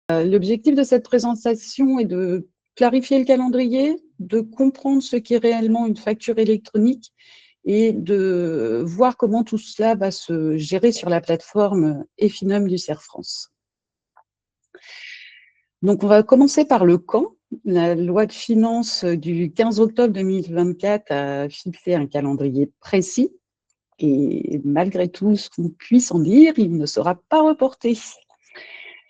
L'objectif de cette présentation est de clarifier le calendrier, de comprendre ce qu'est réellement une facture électronique et de voir comment tout cela va se gérer sur la plateforme Efinum du CERF France. Donc, on va commencer par le quand. La loi de finances du 15 octobre 2024 a fixé un calendrier précis et malgré tout ce qu'on puisse en dire, il ne sera pas reporté.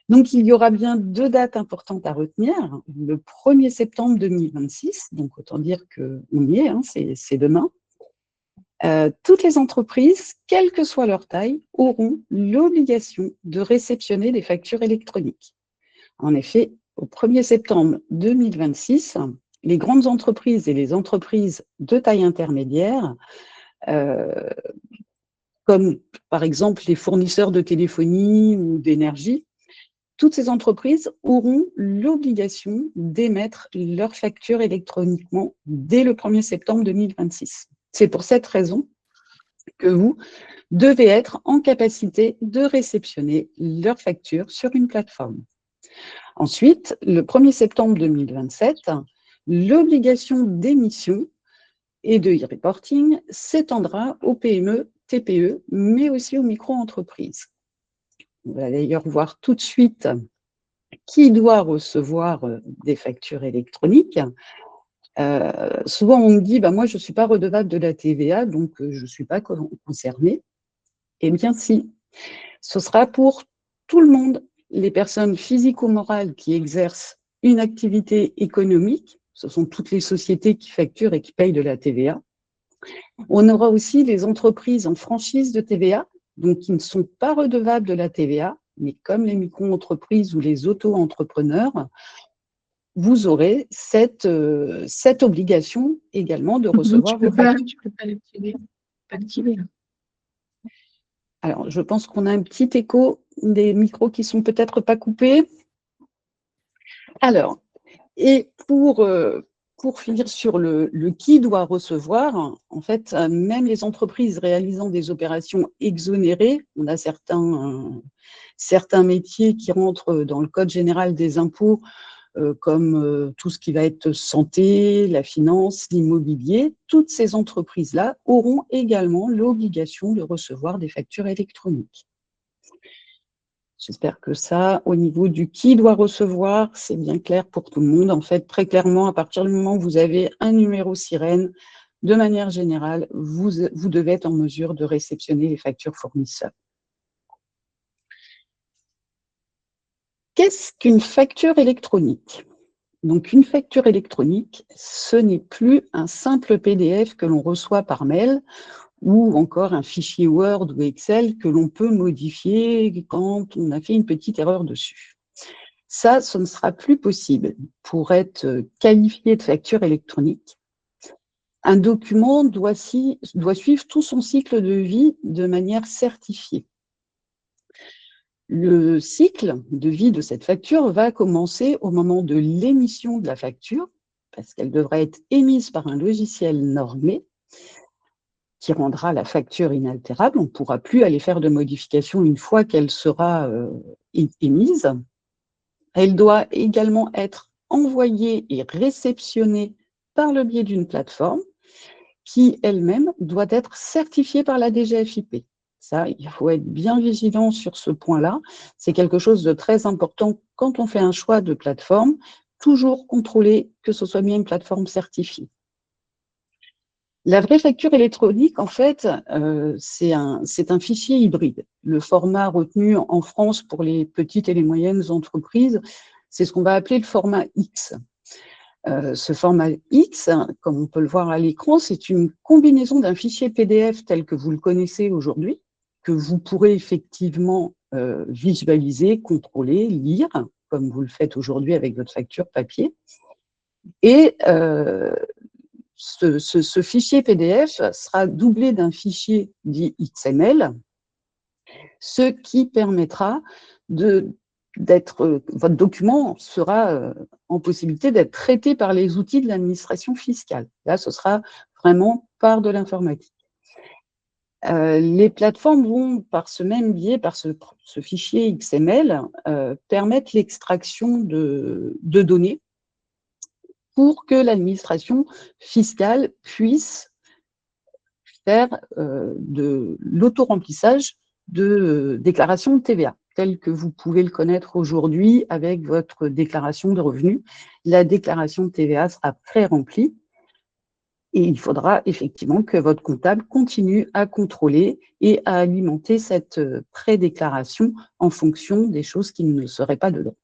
Donc, il y aura bien 2 dates importantes à retenir. Le 1er septembre 2026, donc autant dire qu'on y est, hein, c'est demain. Toutes les entreprises, quelle que soit leur taille, auront l'obligation de réceptionner des factures électroniques. En effet, au 1er septembre 2026, les grandes entreprises et les entreprises de taille intermédiaire, comme par exemple les fournisseurs de téléphonie ou d'énergie, toutes ces entreprises auront l'obligation d'émettre leurs factures électroniquement dès le 1er septembre 2026. C'est pour cette raison que vous devez être en capacité de réceptionner leurs factures sur une plateforme. Ensuite, le 1er septembre 2027, l'obligation d'émission et de e-reporting s'étendra aux PME, TPE, mais aussi aux micro-entreprises. On va d'ailleurs voir tout de suite qui doit recevoir des factures électroniques. Souvent, on me dit, moi, je ne suis pas redevable de la TVA, donc je ne suis pas concernée. Eh bien, si, ce sera pour tout le monde, les personnes physiques ou morales qui exercent une activité économique, ce sont toutes les sociétés qui facturent et qui payent de la TVA. On aura aussi les entreprises en franchise de TVA, donc qui ne sont pas redevables de la TVA, mais comme les micro-entreprises ou les auto-entrepreneurs, vous aurez cette obligation également de recevoir vos factures. Tu ne peux pas l'activer. Alors, je pense qu'on a un petit écho des micros qui ne sont peut-être pas coupés. Alors, et pour finir sur le qui doit recevoir, en fait, même les entreprises réalisant des opérations exonérées, on a certains métiers qui rentrent dans le Code général des impôts, comme tout ce qui va être santé, la finance, l'immobilier, toutes ces entreprises-là auront également l'obligation de recevoir des factures électroniques. J'espère que ça, au niveau du qui doit recevoir, c'est bien clair pour tout le monde. En fait, très clairement, à partir du moment où vous avez un numéro sirène, de manière générale, vous devez être en mesure de réceptionner les factures fournisseurs. Qu'est-ce qu'une facture électronique ? Donc, une facture électronique, ce n'est plus un simple PDF que l'on reçoit par mail ou encore un fichier Word ou Excel que l'on peut modifier quand on a fait une petite erreur dessus. Ça, ce ne sera plus possible. Pour être qualifié de facture électronique, un document doit suivre tout son cycle de vie de manière certifiée. Le cycle de vie de cette facture va commencer au moment de l'émission de la facture, parce qu'elle devra être émise par un logiciel normé qui rendra la facture inaltérable. On ne pourra plus aller faire de modifications une fois qu'elle sera émise. Elle doit également être envoyée et réceptionnée par le biais d'une plateforme qui elle-même doit être certifiée par la DGFiP. Ça, il faut être bien vigilant sur ce point-là. C'est quelque chose de très important quand on fait un choix de plateforme, toujours contrôler que ce soit bien une plateforme certifiée. La vraie facture électronique, en fait, c'est un fichier hybride. Le format retenu en France pour les petites et les moyennes entreprises, c'est ce qu'on va appeler le format X. Ce format X, comme on peut le voir à l'écran, c'est une combinaison d'un fichier PDF tel que vous le connaissez aujourd'hui, que vous pourrez effectivement visualiser, contrôler, lire, comme vous le faites aujourd'hui avec votre facture papier. Et ce fichier PDF sera doublé d'un fichier dit XML, ce qui permettra votre document sera en possibilité d'être traité par les outils de l'administration fiscale. Là, ce sera vraiment par de l'informatique. Les plateformes vont, par ce même biais, par ce fichier XML, permettre l'extraction de données pour que l'administration fiscale puisse faire de l'auto-remplissage de déclaration de TVA, tel que vous pouvez le connaître aujourd'hui avec votre déclaration de revenus. La déclaration de TVA sera pré-remplie et il faudra effectivement que votre comptable continue à contrôler et à alimenter cette pré-déclaration en fonction des choses qui ne seraient pas dedans.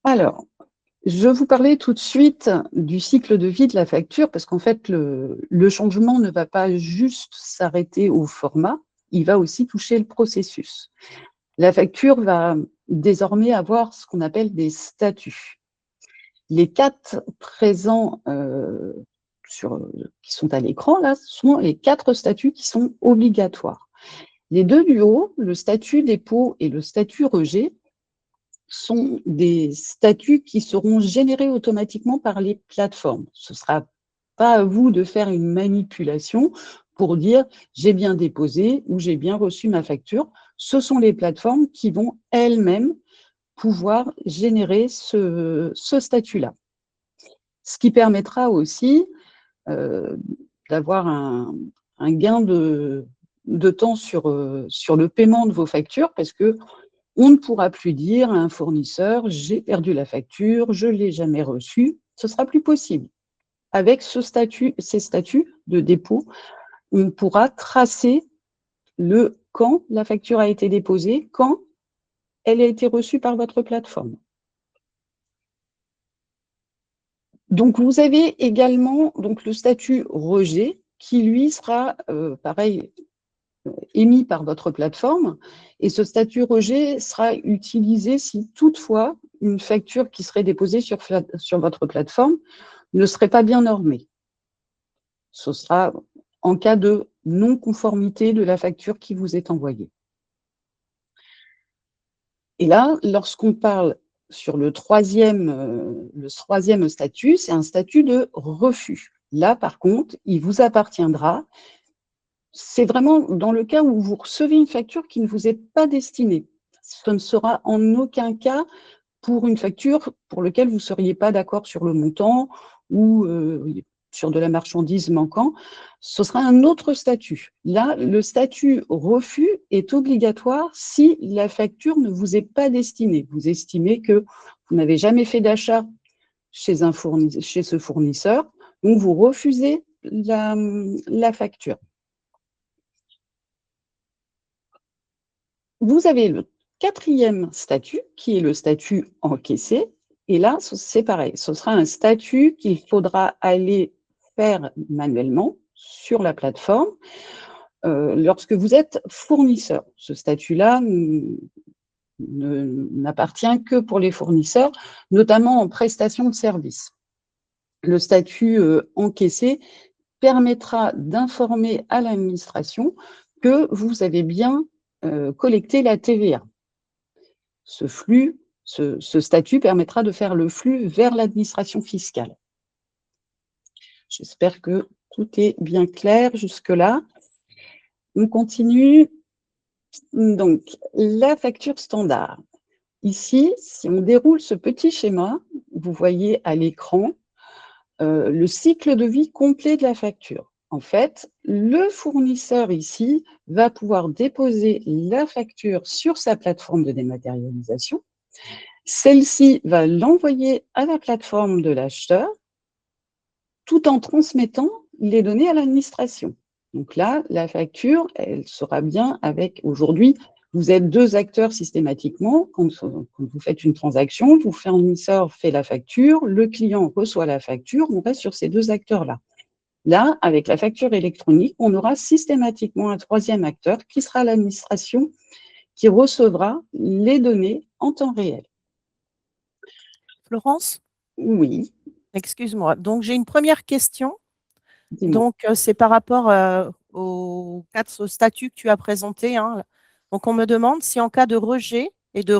Alors, je vous parlais tout de suite du cycle de vie de la facture parce qu'en fait, le changement ne va pas juste s'arrêter au format, il va aussi toucher le processus. La facture va désormais avoir ce qu'on appelle des statuts. Les 4 présents qui sont à l'écran, là, sont les 4 statuts qui sont obligatoires. Les 2 du haut, le statut dépôt et le statut rejet, sont des statuts qui seront générés automatiquement par les plateformes. Ce ne sera pas à vous de faire une manipulation pour dire « j'ai bien déposé » ou « j'ai bien reçu ma facture ». Ce sont les plateformes qui vont elles-mêmes pouvoir générer ce statut-là. Ce qui permettra aussi d'avoir un gain de temps sur le paiement de vos factures parce que on ne pourra plus dire à un fournisseur « j'ai perdu la facture, je ne l'ai jamais reçue ». Ce ne sera plus possible. Avec ces statuts de dépôt, on pourra tracer quand la facture a été déposée, quand elle a été reçue par votre plateforme. Donc, vous avez également le statut rejet qui, lui, sera pareil, émis par votre plateforme et ce statut rejet sera utilisé si toutefois une facture qui serait déposée sur votre plateforme ne serait pas bien normée. Ce sera en cas de non-conformité de la facture qui vous est envoyée. Et là, lorsqu'on parle sur le troisième statut, c'est un statut de refus. Là, par contre, il vous appartiendra. C'est vraiment dans le cas où vous recevez une facture qui ne vous est pas destinée. Ce ne sera en aucun cas pour une facture pour laquelle vous ne seriez pas d'accord sur le montant ou sur de la marchandise manquant. Ce sera un autre statut. Là, le statut refus est obligatoire si la facture ne vous est pas destinée. Vous estimez que vous n'avez jamais fait d'achat chez ce fournisseur, donc vous refusez la facture. Vous avez le quatrième statut, qui est le statut encaissé. Et là, c'est pareil. Ce sera un statut qu'il faudra aller faire manuellement sur la plateforme lorsque vous êtes fournisseur. Ce statut-là n'appartient que pour les fournisseurs, notamment en prestation de services. Le statut encaissé permettra d'informer à l'administration que vous avez bien collecter la TVA. Ce statut permettra de faire le flux vers l'administration fiscale. J'espère que tout est bien clair jusque-là. On continue. Donc, la facture standard. Ici, si on déroule ce petit schéma, vous voyez à l'écran le cycle de vie complet de la facture. En fait, le fournisseur ici va pouvoir déposer la facture sur sa plateforme de dématérialisation. Celle-ci va l'envoyer à la plateforme de l'acheteur tout en transmettant les données à l'administration. Donc là, la facture, elle sera bien avec, aujourd'hui, vous êtes 2 acteurs systématiquement. Quand vous faites une transaction, le fournisseur fait la facture, le client reçoit la facture, on reste sur ces 2 acteurs-là. Là, avec la facture électronique, on aura systématiquement un 3e acteur qui sera l'administration qui recevra les données en temps réel. Florence? Oui. Excuse-moi. Donc, j'ai une première question. Dis-moi. Donc, c'est par rapport aux 4 statuts que tu as présentés. Hein. Donc, on me demande si en cas de rejet et de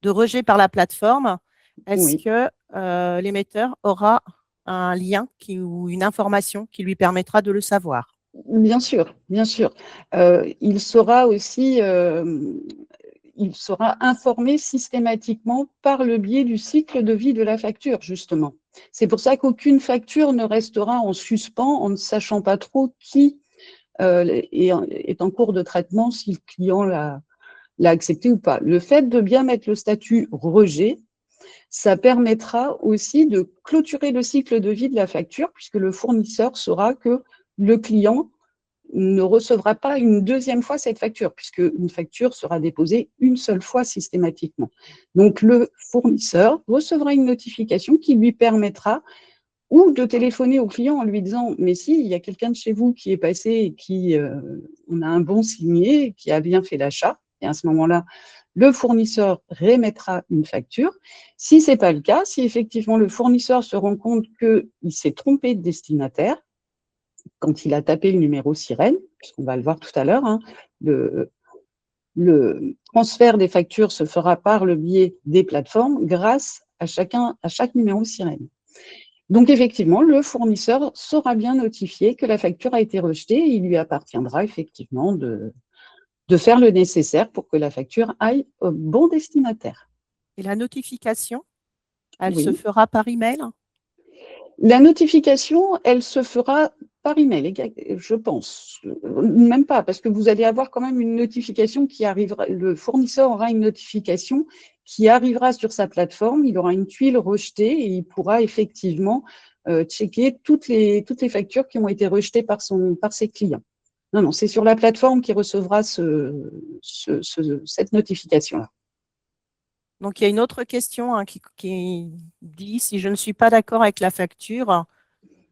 rejet par la plateforme, est-ce Oui. que l'émetteur aura un lien ou une information qui lui permettra de le savoir. Bien sûr, bien sûr. Il sera aussi il sera informé systématiquement par le biais du cycle de vie de la facture, justement. C'est pour ça qu'aucune facture ne restera en suspens en ne sachant pas trop qui est en cours de traitement, si le client l'a accepté ou pas. Le fait de bien mettre le statut rejet, ça permettra aussi de clôturer le cycle de vie de la facture, puisque le fournisseur saura que le client ne recevra pas une deuxième fois cette facture, puisque une facture sera déposée une seule fois systématiquement. Donc, le fournisseur recevra une notification qui lui permettra ou de téléphoner au client en lui disant « mais si, il y a quelqu'un de chez vous qui est passé et qui, on a un bon signé, qui a bien fait l'achat », et à ce moment-là, le fournisseur réémettra une facture. Si ce n'est pas le cas, si effectivement le fournisseur se rend compte qu'il s'est trompé de destinataire, quand il a tapé le numéro sirène, puisqu'on va le voir tout à l'heure, hein, le transfert des factures se fera par le biais des plateformes grâce à chaque numéro sirène. Donc effectivement, le fournisseur sera bien notifié que la facture a été rejetée et il lui appartiendra effectivement de faire le nécessaire pour que la facture aille au bon destinataire. Et la notification, elle se Oui. fera par email? La notification, elle se fera par email, je pense. Même pas, parce que vous allez avoir quand même une notification qui arrivera. Le fournisseur aura une notification qui arrivera sur sa plateforme. Il aura une tuile rejetée et il pourra effectivement checker toutes les factures qui ont été rejetées par ses clients. Non, non, c'est sur la plateforme qui recevra cette notification-là. Donc, il y a une autre question qui dit, si je ne suis pas d'accord avec la facture,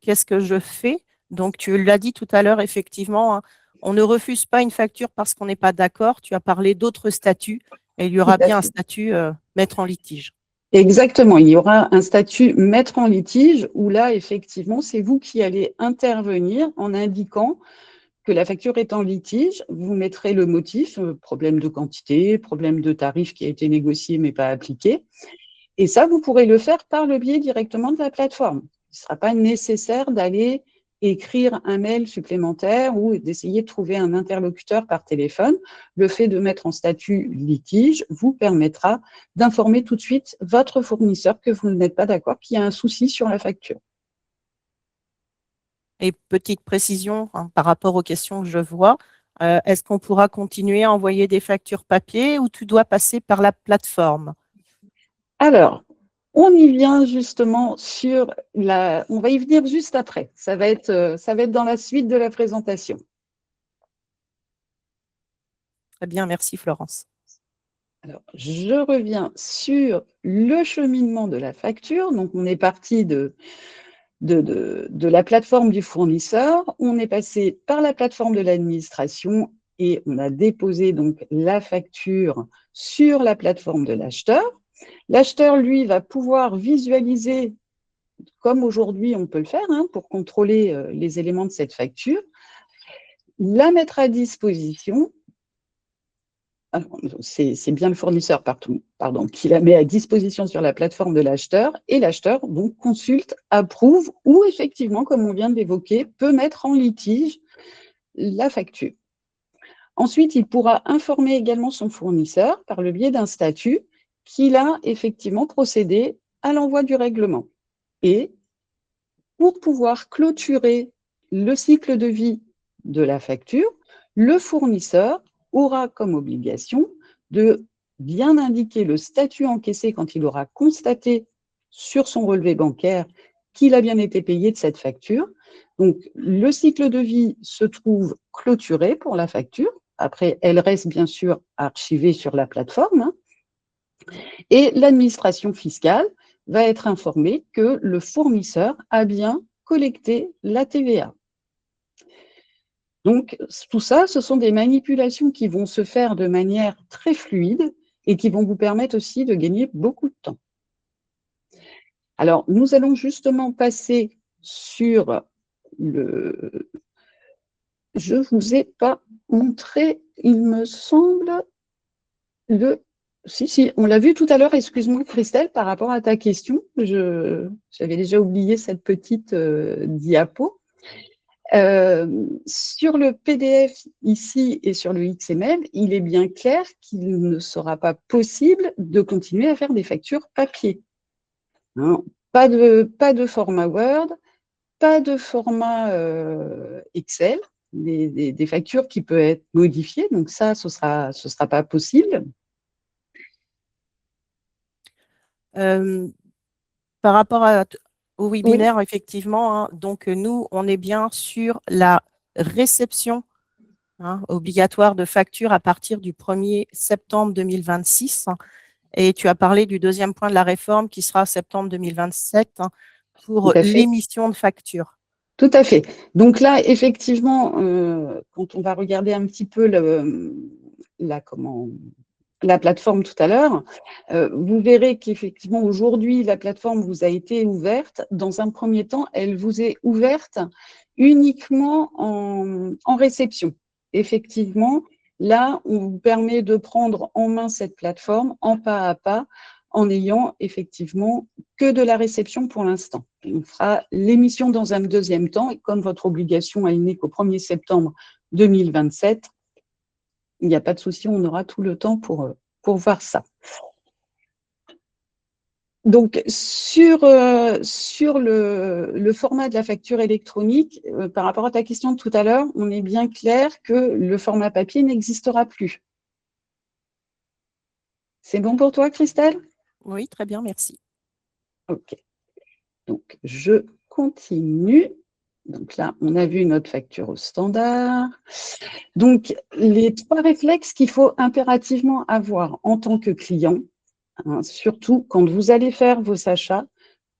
qu'est-ce que je fais? Donc, tu l'as dit tout à l'heure, effectivement, on ne refuse pas une facture parce qu'on n'est pas d'accord. Tu as parlé d'autres statuts et il y aura bien un statut mettre en litige. Exactement, il y aura un statut mettre en litige où là, effectivement, c'est vous qui allez intervenir en indiquant que la facture est en litige. Vous mettrez le motif, problème de quantité, problème de tarif qui a été négocié mais pas appliqué. Et ça, vous pourrez le faire par le biais directement de la plateforme. Il ne sera pas nécessaire d'aller écrire un mail supplémentaire ou d'essayer de trouver un interlocuteur par téléphone. Le fait de mettre en statut litige vous permettra d'informer tout de suite votre fournisseur que vous n'êtes pas d'accord, qu'il y a un souci sur la facture. Et petite précision par rapport aux questions que je vois, est-ce qu'on pourra continuer à envoyer des factures papier ou tu dois passer par la plateforme? Alors, on y vient justement sur on va y venir juste après. Ça va être dans la suite de la présentation. Très bien, merci Florence. Alors, je reviens sur le cheminement de la facture. Donc, on est parti de la plateforme du fournisseur. On est passé par la plateforme de l'administration et on a déposé donc la facture sur la plateforme de l'acheteur. L'acheteur, lui, va pouvoir visualiser, comme aujourd'hui on peut le faire, pour contrôler les éléments de cette facture, la mettre à disposition. C'est bien le fournisseur qui la met à disposition sur la plateforme de l'acheteur et l'acheteur donc consulte, approuve ou effectivement, comme on vient de l'évoquer, peut mettre en litige la facture. Ensuite, il pourra informer également son fournisseur par le biais d'un statut qu'il a effectivement procédé à l'envoi du règlement. Et pour pouvoir clôturer le cycle de vie de la facture, le fournisseur aura comme obligation de bien indiquer le statut encaissé quand il aura constaté sur son relevé bancaire qu'il a bien été payé de cette facture. Donc, le cycle de vie se trouve clôturé pour la facture. Après, elle reste bien sûr archivée sur la plateforme. Et l'administration fiscale va être informée que le fournisseur a bien collecté la TVA. Donc, tout ça, ce sont des manipulations qui vont se faire de manière très fluide et qui vont vous permettre aussi de gagner beaucoup de temps. Alors, nous allons justement passer sur le… Je ne vous ai pas montré, il me semble, le Si, on l'a vu tout à l'heure, excuse-moi Christelle, par rapport à ta question, j'avais déjà oublié cette petite diapo. Sur le PDF ici et sur le XML, il est bien clair qu'il ne sera pas possible de continuer à faire des factures papier. Hein, pas de format Word, pas de format Excel, des factures qui peuvent être modifiées, donc ça, ce sera pas possible. Par rapport au Oui, webinaire, effectivement, hein, donc nous, on est bien sur la réception obligatoire de factures à partir du 1er septembre 2026. Et tu as parlé du deuxième point de la réforme qui sera septembre 2027 tout pour à fait. l'émission de factures. Tout à fait. Donc là, effectivement, quand on va regarder un petit peu la plateforme tout à l'heure, vous verrez qu'effectivement, aujourd'hui, la plateforme vous a été ouverte. Dans un premier temps, elle vous est ouverte uniquement en réception. Effectivement, là, on vous permet de prendre en main cette plateforme en pas à pas, en n'ayant effectivement que de la réception pour l'instant. On fera l'émission dans un deuxième temps, et comme votre obligation est née qu'au 1er septembre 2027, il n'y a pas de souci, on aura tout le temps pour voir ça. Donc, sur le format de la facture électronique, par rapport à ta question de tout à l'heure, on est bien clair que le format papier n'existera plus. C'est bon pour toi, Christelle? Oui, très bien, merci. OK. Donc, je continue. Donc là, on a vu notre facture au standard. Donc, les 3 réflexes qu'il faut impérativement avoir en tant que client, hein, surtout quand vous allez faire vos achats,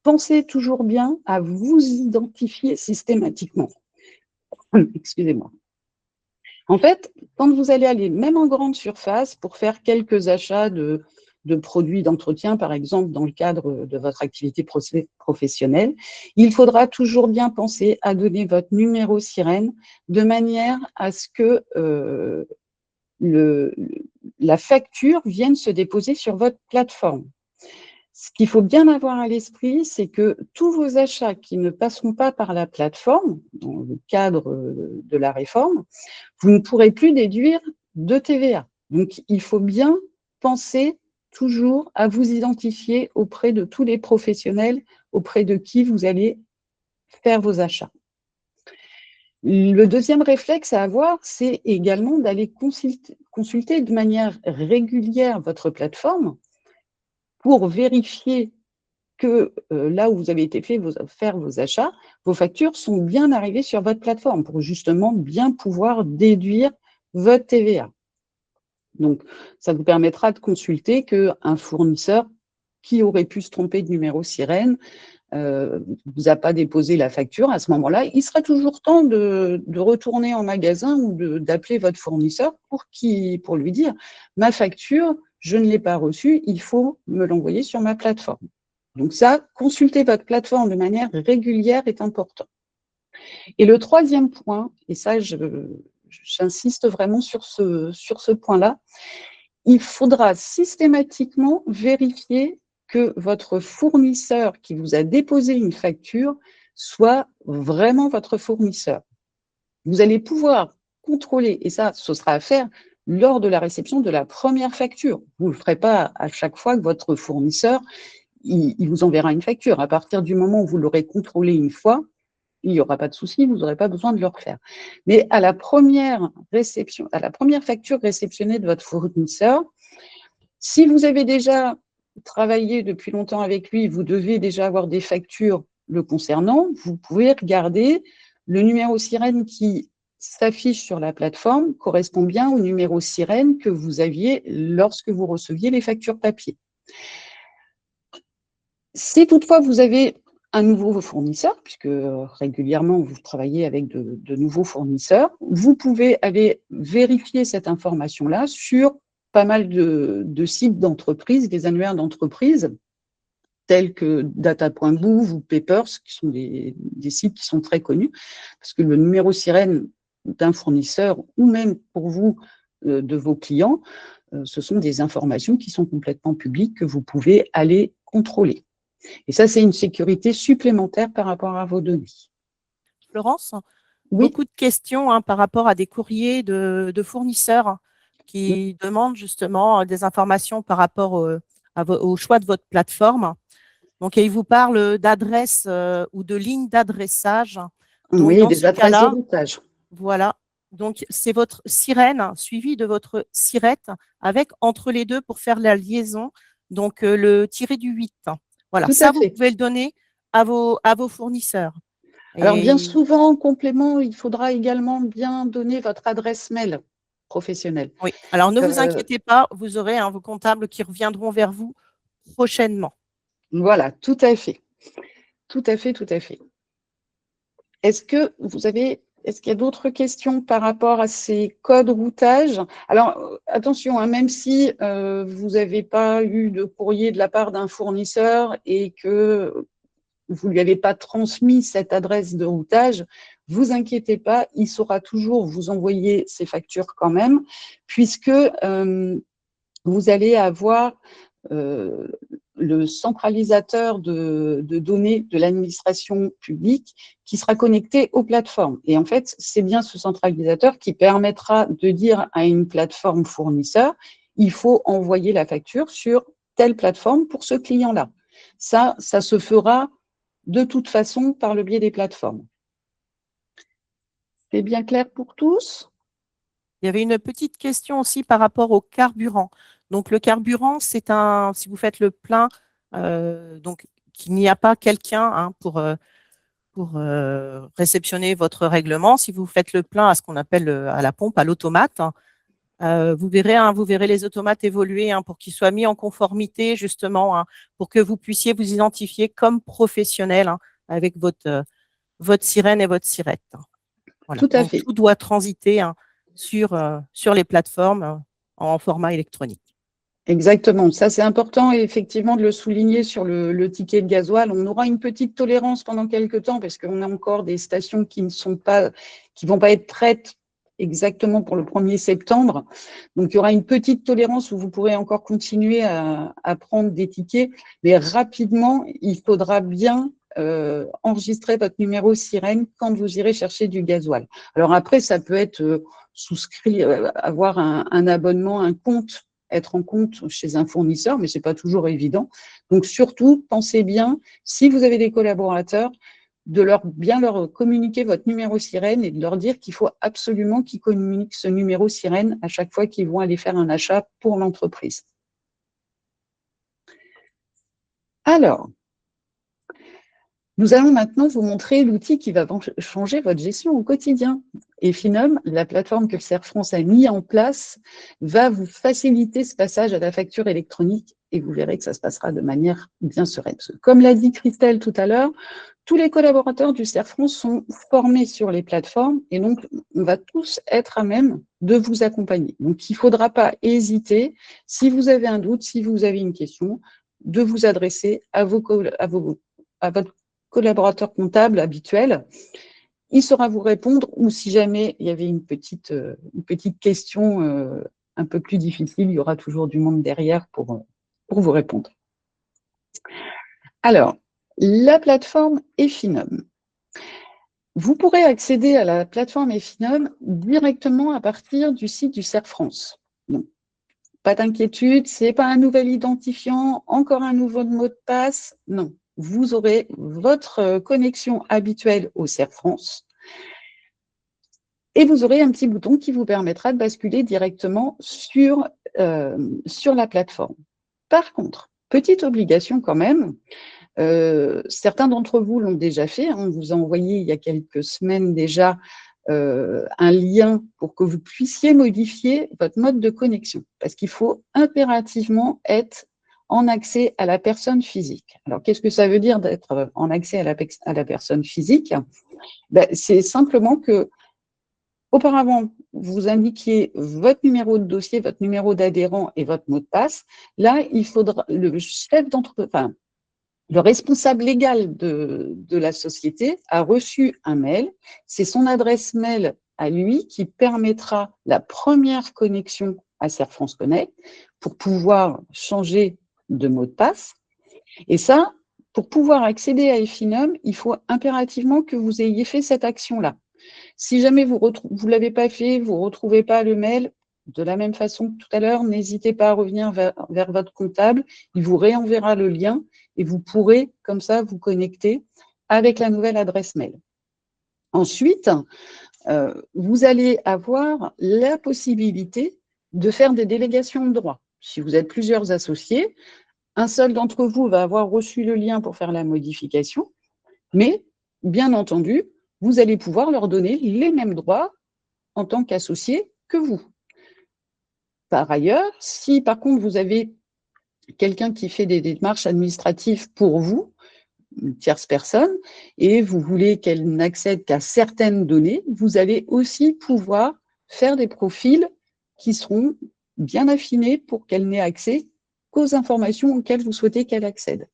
pensez toujours bien à vous identifier systématiquement. Excusez-moi. En fait, quand vous allez aller, même en grande surface, pour faire quelques achats de produits d'entretien, par exemple, dans le cadre de votre activité professionnelle, il faudra toujours bien penser à donner votre numéro sirène de manière à ce que la facture vienne se déposer sur votre plateforme. Ce qu'il faut bien avoir à l'esprit, c'est que tous vos achats qui ne passeront pas par la plateforme, dans le cadre de la réforme, vous ne pourrez plus déduire de TVA. Donc, il faut bien penser toujours à vous identifier auprès de tous les professionnels auprès de qui vous allez faire vos achats. Le deuxième réflexe à avoir, c'est également d'aller consulter de manière régulière votre plateforme pour vérifier que là où vous avez été faire vos achats, vos factures sont bien arrivées sur votre plateforme pour justement bien pouvoir déduire votre TVA. Donc, ça vous permettra de consulter qu'un fournisseur qui aurait pu se tromper de numéro sirène vous a pas déposé la facture. À ce moment-là, il sera toujours temps de retourner en magasin ou d'appeler votre fournisseur pour lui dire « Ma facture, je ne l'ai pas reçue, il faut me l'envoyer sur ma plateforme ». Donc ça, consulter votre plateforme de manière régulière est important. Et le troisième point, et ça, j'insiste vraiment sur ce point-là, il faudra systématiquement vérifier que votre fournisseur qui vous a déposé une facture soit vraiment votre fournisseur. Vous allez pouvoir contrôler, et ça, ce sera à faire lors de la réception de la première facture. Vous ne le ferez pas à chaque fois que votre fournisseur il vous enverra une facture. À partir du moment où vous l'aurez contrôlé une fois, il n'y aura pas de souci, vous n'aurez pas besoin de le refaire. Mais à la première réception, à la première facture réceptionnée de votre fournisseur, si vous avez déjà travaillé depuis longtemps avec lui, vous devez déjà avoir des factures le concernant, vous pouvez regarder le numéro sirène qui s'affiche sur la plateforme correspond bien au numéro sirène que vous aviez lorsque vous receviez les factures papier. Si toutefois vous avez un nouveau fournisseur, puisque régulièrement vous travaillez avec de nouveaux fournisseurs, vous pouvez aller vérifier cette information-là sur pas mal de sites d'entreprises, des annuaires d'entreprises, tels que data.gouv ou Papers, qui sont des sites qui sont très connus, parce que le numéro sirène d'un fournisseur, ou même pour vous, de vos clients, ce sont des informations qui sont complètement publiques que vous pouvez aller contrôler. Et ça, c'est une sécurité supplémentaire par rapport à vos données. Florence, Oui, beaucoup de questions par rapport à des courriers de fournisseurs qui demandent justement des informations par rapport au choix de votre plateforme. Donc, ils vous parlent d'adresses ou de lignes d'adressage. Donc, oui, dans des ce adresses de cas-là, routage. voilà. Donc, c'est votre sirène suivi de votre sirette avec entre les deux pour faire la liaison. Donc, le tiré du 8. Voilà, Tout à ça, vous fait. pouvez le donner à vos fournisseurs. Alors, bien Et souvent, en complément, il faudra également bien donner votre adresse mail professionnelle. oui, alors ne vous Euh, inquiétez pas, vous aurez vos comptables qui reviendront vers vous prochainement. voilà, tout à fait. Tout à fait, tout à fait. Est-ce qu'il y a d'autres questions par rapport à ces codes routage? Alors, attention, même si vous n'avez pas eu de courrier de la part d'un fournisseur et que vous ne lui avez pas transmis cette adresse de routage, vous inquiétez pas, il saura toujours vous envoyer ces factures quand même, puisque vous allez avoir euh, le centralisateur de données de l'administration publique qui sera connecté aux plateformes. Et en fait, c'est bien ce centralisateur qui permettra de dire à une plateforme fournisseur, il faut envoyer la facture sur telle plateforme pour ce client-là. Ça se fera de toute façon par le biais des plateformes. C'est bien clair pour tous? Il y avait une petite question aussi par rapport au carburant. Donc, le carburant, si vous faites le plein, donc qu'il n'y a pas quelqu'un pour réceptionner votre règlement. Si vous faites le plein à ce qu'on appelle à la pompe, à l'automate, vous verrez les automates évoluer pour qu'ils soient mis en conformité justement, pour que vous puissiez vous identifier comme professionnel avec votre sirène et votre sirette. Voilà. Tout à Donc, fait. tout doit transiter sur les plateformes en format électronique. Exactement. Ça, c'est important effectivement de le souligner sur le ticket de gasoil. On aura une petite tolérance pendant quelques temps parce qu'on a encore des stations qui vont pas être prêtes exactement pour le 1er septembre. Donc, il y aura une petite tolérance où vous pourrez encore continuer à prendre des tickets. Mais rapidement, il faudra bien enregistrer votre numéro sirène quand vous irez chercher du gasoil. Alors après, ça peut être souscrit, avoir un abonnement, un compte, être en compte chez un fournisseur, mais ce n'est pas toujours évident. Donc surtout, pensez bien, si vous avez des collaborateurs, de bien leur communiquer votre numéro sirène et de leur dire qu'il faut absolument qu'ils communiquent ce numéro sirène à chaque fois qu'ils vont aller faire un achat pour l'entreprise. Alors, nous allons maintenant vous montrer l'outil qui va changer votre gestion au quotidien. Et Finum, la plateforme que le CERF France a mis en place, va vous faciliter ce passage à la facture électronique et vous verrez que ça se passera de manière bien sereine. Comme l'a dit Christelle tout à l'heure, tous les collaborateurs du CERF France sont formés sur les plateformes et donc on va tous être à même de vous accompagner. Donc il ne faudra pas hésiter, si vous avez un doute, si vous avez une question, de vous adresser à votre collaborateur comptable habituel. Il saura vous répondre ou si jamais il y avait une petite question un peu plus difficile, il y aura toujours du monde derrière pour vous répondre. Alors, la plateforme Efinum. Vous pourrez accéder à la plateforme Efinum directement à partir du site du CERF France. Donc, pas d'inquiétude, ce n'est pas un nouvel identifiant, encore un nouveau mot de passe, non. Vous aurez votre connexion habituelle au CERF France et vous aurez un petit bouton qui vous permettra de basculer directement sur la plateforme. Par contre, petite obligation quand même, certains d'entre vous l'ont déjà fait, on vous a envoyé il y a quelques semaines déjà un lien pour que vous puissiez modifier votre mode de connexion, parce qu'il faut impérativement être en accès à la personne physique. Alors, qu'est-ce que ça veut dire d'être en accès à la personne physique? C'est simplement que, auparavant, vous indiquiez votre numéro de dossier, votre numéro d'adhérent et votre mot de passe. Là, il faudra le chef d'entreprise, enfin, le responsable légal de la société a reçu un mail. C'est son adresse mail à lui qui permettra la première connexion à Serre France Connect pour pouvoir changer de mot de passe. Et ça, pour pouvoir accéder à Effinum, il faut impérativement que vous ayez fait cette action-là. Si jamais vous ne l'avez pas fait, vous ne retrouvez pas le mail, de la même façon que tout à l'heure, n'hésitez pas à revenir vers votre comptable, il vous réenverra le lien et vous pourrez comme ça vous connecter avec la nouvelle adresse mail. Ensuite, vous allez avoir la possibilité de faire des délégations de droits. Si vous êtes plusieurs associés, un seul d'entre vous va avoir reçu le lien pour faire la modification, mais bien entendu, vous allez pouvoir leur donner les mêmes droits en tant qu'associés que vous. Par ailleurs, si par contre vous avez quelqu'un qui fait des démarches administratives pour vous, une tierce personne, et vous voulez qu'elle n'accède qu'à certaines données, vous allez aussi pouvoir faire des profils qui seront bien affinés pour qu'elle n'ait accès qu'aux informations auxquelles vous souhaitez qu'elle accède.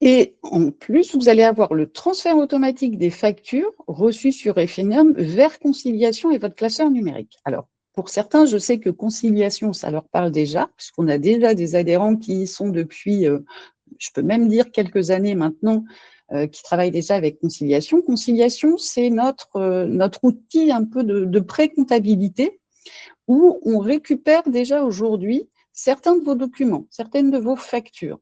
Et en plus, vous allez avoir le transfert automatique des factures reçues sur Effinum vers Conciliation et votre classeur numérique. Alors, pour certains, je sais que Conciliation, ça leur parle déjà, puisqu'on a déjà des adhérents qui y sont depuis, je peux même dire quelques années maintenant, qui travaillent déjà avec Conciliation. Conciliation, c'est notre outil un peu de pré-comptabilité où on récupère déjà aujourd'hui certains de vos documents, certaines de vos factures.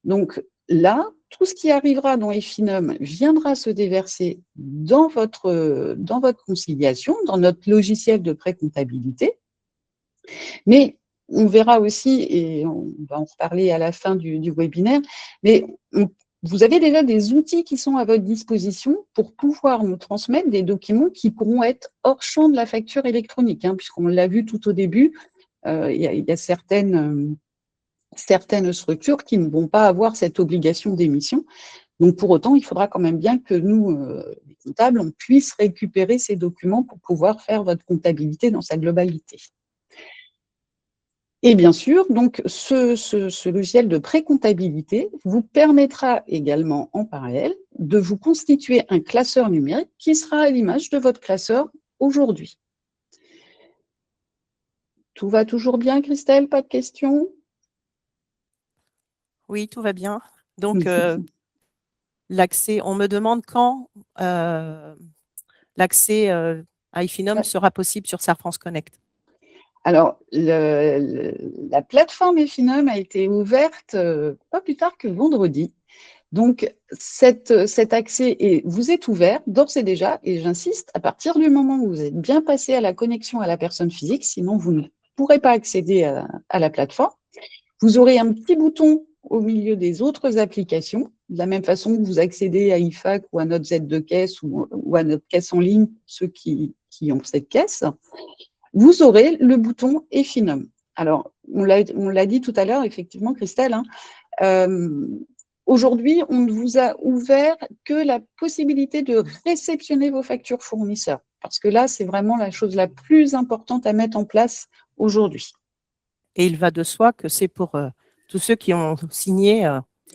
Donc là, tout ce qui arrivera dans Effinum viendra se déverser dans votre conciliation, dans notre logiciel de pré-comptabilité. Mais on verra aussi, et on va en reparler à la fin du webinaire, mais vous avez déjà des outils qui sont à votre disposition pour pouvoir nous transmettre des documents qui pourront être hors champ de la facture électronique, hein, puisqu'on l'a vu tout au début, il y a certaines structures qui ne vont pas avoir cette obligation d'émission. Donc, pour autant, il faudra quand même bien que nous, les comptables, on puisse récupérer ces documents pour pouvoir faire votre comptabilité dans sa globalité. Et bien sûr, donc, ce logiciel de pré-comptabilité vous permettra également, en parallèle, de vous constituer un classeur numérique qui sera à l'image de votre classeur aujourd'hui. Tout va toujours bien, Christelle? Pas de questions? Oui, tout va bien. Donc, l'accès, on me demande quand l'accès à Effinum sera possible sur Serre France Connect. Alors, la plateforme Effinum a été ouverte pas plus tard que vendredi. Donc, cet accès vous est ouvert d'ores et déjà, et j'insiste, à partir du moment où vous êtes bien passé à la connexion à la personne physique, sinon vous ne pourrez pas accéder à la plateforme. Vous aurez un petit bouton au milieu des autres applications, de la même façon que vous accédez à IFAC ou à notre Z de caisse ou à notre caisse en ligne, ceux qui ont cette caisse. Vous aurez le bouton Effinum. Alors, on l'a dit tout à l'heure, effectivement, Christelle, hein, aujourd'hui, on ne vous a ouvert que la possibilité de réceptionner vos factures fournisseurs, parce que là, c'est vraiment la chose la plus importante à mettre en place aujourd'hui. Et il va de soi que c'est pour tous ceux qui ont signé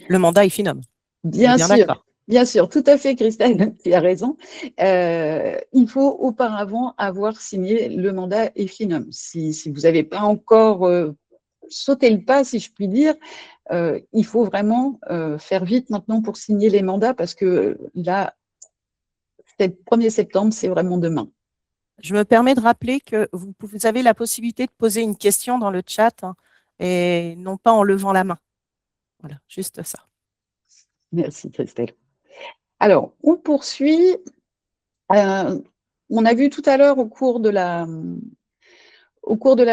le mandat Effinum. Bien sûr. Bien sûr, tout à fait, Christelle, tu as raison. Il faut auparavant avoir signé le mandat Effinum. Si vous n'avez pas encore sauté le pas, si je puis dire, il faut vraiment faire vite maintenant pour signer les mandats parce que là, le 1er septembre, c'est vraiment demain. Je me permets de rappeler que vous avez la possibilité de poser une question dans le chat hein, et non pas en levant la main. Voilà, juste ça. Merci, Christelle. Alors, on poursuit. On a vu tout à l'heure au cours de la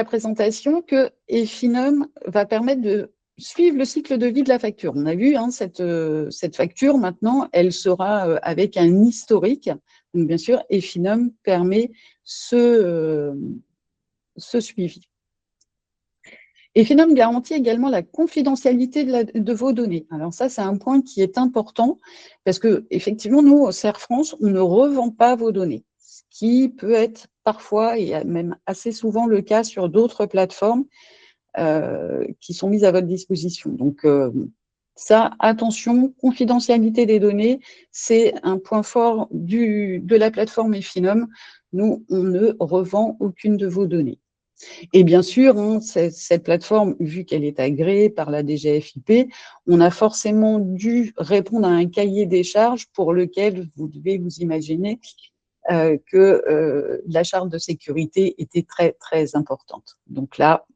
présentation que Effinum va permettre de suivre le cycle de vie de la facture. On a vu hein, cette facture, maintenant, elle sera avec un historique. Donc, bien sûr, Effinum permet ce suivi. Effinum garantit également la confidentialité de vos données. Alors ça, c'est un point qui est important parce que effectivement, nous, au Serre France, on ne revend pas vos données, ce qui peut être parfois et même assez souvent le cas sur d'autres plateformes qui sont mises à votre disposition. Donc, Ça, attention, confidentialité des données, c'est un point fort de la plateforme Effinom. Nous, on ne revend aucune de vos données. Et bien sûr, hein, cette plateforme, vu qu'elle est agréée par la DGFiP, on a forcément dû répondre à un cahier des charges pour lequel vous devez vous imaginer que la charte de sécurité était très, très importante. Donc là,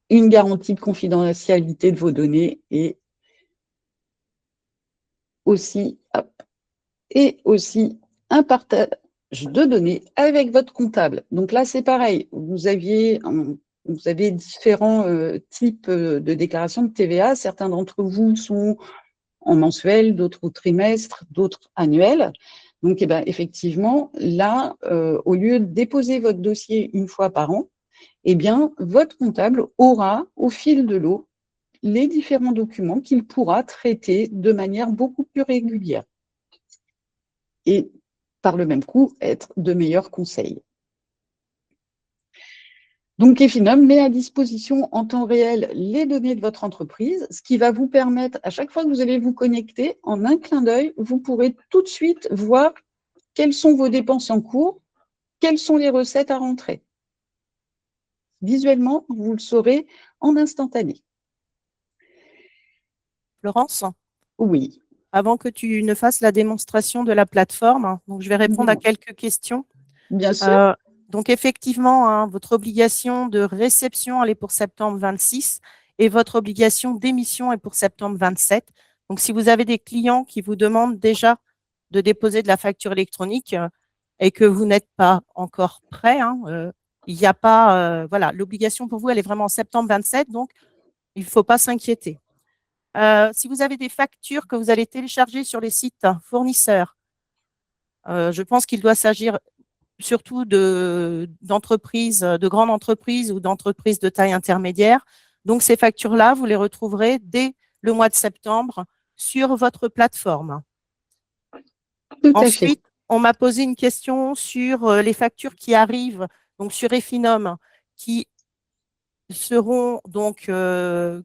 une garantie de confidentialité de vos données et aussi un partage de données avec votre comptable. Donc là, c'est pareil. Vous avez différents types de déclarations de TVA. Certains d'entre vous sont en mensuel, d'autres au trimestre, d'autres annuels. Donc, effectivement, là, au lieu de déposer votre dossier une fois par an, votre comptable aura, au fil de l'eau, les différents documents qu'il pourra traiter de manière beaucoup plus régulière et, par le même coup, être de meilleurs conseils. Donc, Effinom met à disposition en temps réel les données de votre entreprise, ce qui va vous permettre, à chaque fois que vous allez vous connecter, en un clin d'œil, vous pourrez tout de suite voir quelles sont vos dépenses en cours, quelles sont les recettes à rentrer. Visuellement, vous le saurez en instantané. Florence, Oui. avant que tu ne fasses la démonstration de la plateforme, donc je vais répondre à quelques questions. Bien sûr. Donc, effectivement, hein, votre obligation de réception, elle est pour septembre 26 et votre obligation d'émission est pour septembre 27. Donc, si vous avez des clients qui vous demandent déjà de déposer de la facture électronique et que vous n'êtes pas encore prêt, hein, il n'y a pas, voilà, l'obligation pour vous, elle est vraiment en septembre 27, donc il ne faut pas s'inquiéter. Si vous avez des factures que vous allez télécharger sur les sites fournisseurs, je pense qu'il doit s'agir surtout d'entreprises, de grandes entreprises ou d'entreprises de taille intermédiaire. Donc, ces factures-là, vous les retrouverez dès le mois de septembre sur votre plateforme. Tout à fait. Ensuite, on m'a posé une question sur les factures qui arrivent donc sur Effinom, qui seront donc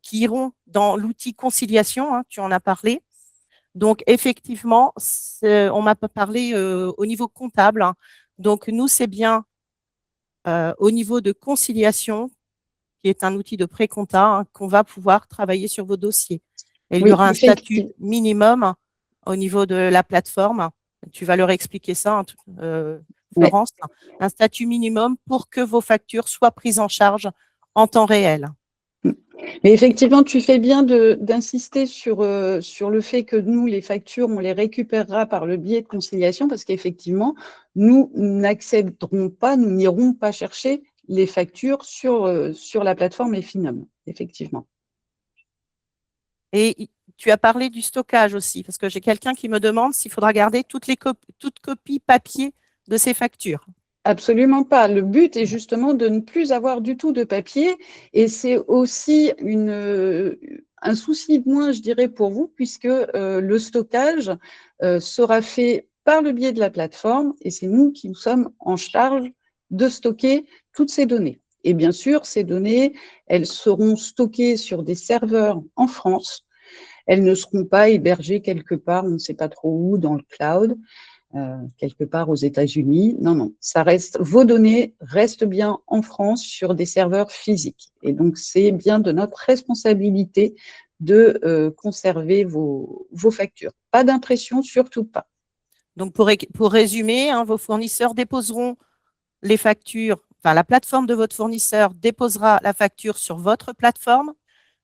qui iront dans l'outil conciliation, hein, tu en as parlé. Donc, effectivement, on m'a parlé au niveau comptable, hein. Donc, nous, c'est bien au niveau de conciliation, qui est un outil de pré-compta, hein, qu'on va pouvoir travailler sur vos dossiers. Et il y aura un statut minimum au niveau de la plateforme. Tu vas leur expliquer ça, hein, Florence. Ouais. Un statut minimum pour que vos factures soient prises en charge en temps réel. Mais effectivement, tu fais bien d'insister sur le fait que nous, les factures, on les récupérera par le biais de conciliation parce qu'effectivement, nous n'accepterons pas, nous n'irons pas chercher les factures sur la plateforme Effinom, effectivement. Et tu as parlé du stockage aussi, parce que j'ai quelqu'un qui me demande s'il faudra garder toutes copies papier de ces factures. Absolument pas. Le but est justement de ne plus avoir du tout de papier et c'est aussi un souci de moins, je dirais, pour vous, puisque le stockage sera fait par le biais de la plateforme et c'est nous qui sommes en charge de stocker toutes ces données. Et bien sûr, ces données, elles seront stockées sur des serveurs en France. Elles ne seront pas hébergées quelque part, on ne sait pas trop où, dans le cloud. Quelque part aux États-Unis. Non, non, vos données restent bien en France sur des serveurs physiques. Et donc, c'est bien de notre responsabilité de conserver vos factures. Pas d'impression, surtout pas. Donc, pour résumer, hein, vos fournisseurs déposeront les factures, enfin, la plateforme de votre fournisseur déposera la facture sur votre plateforme.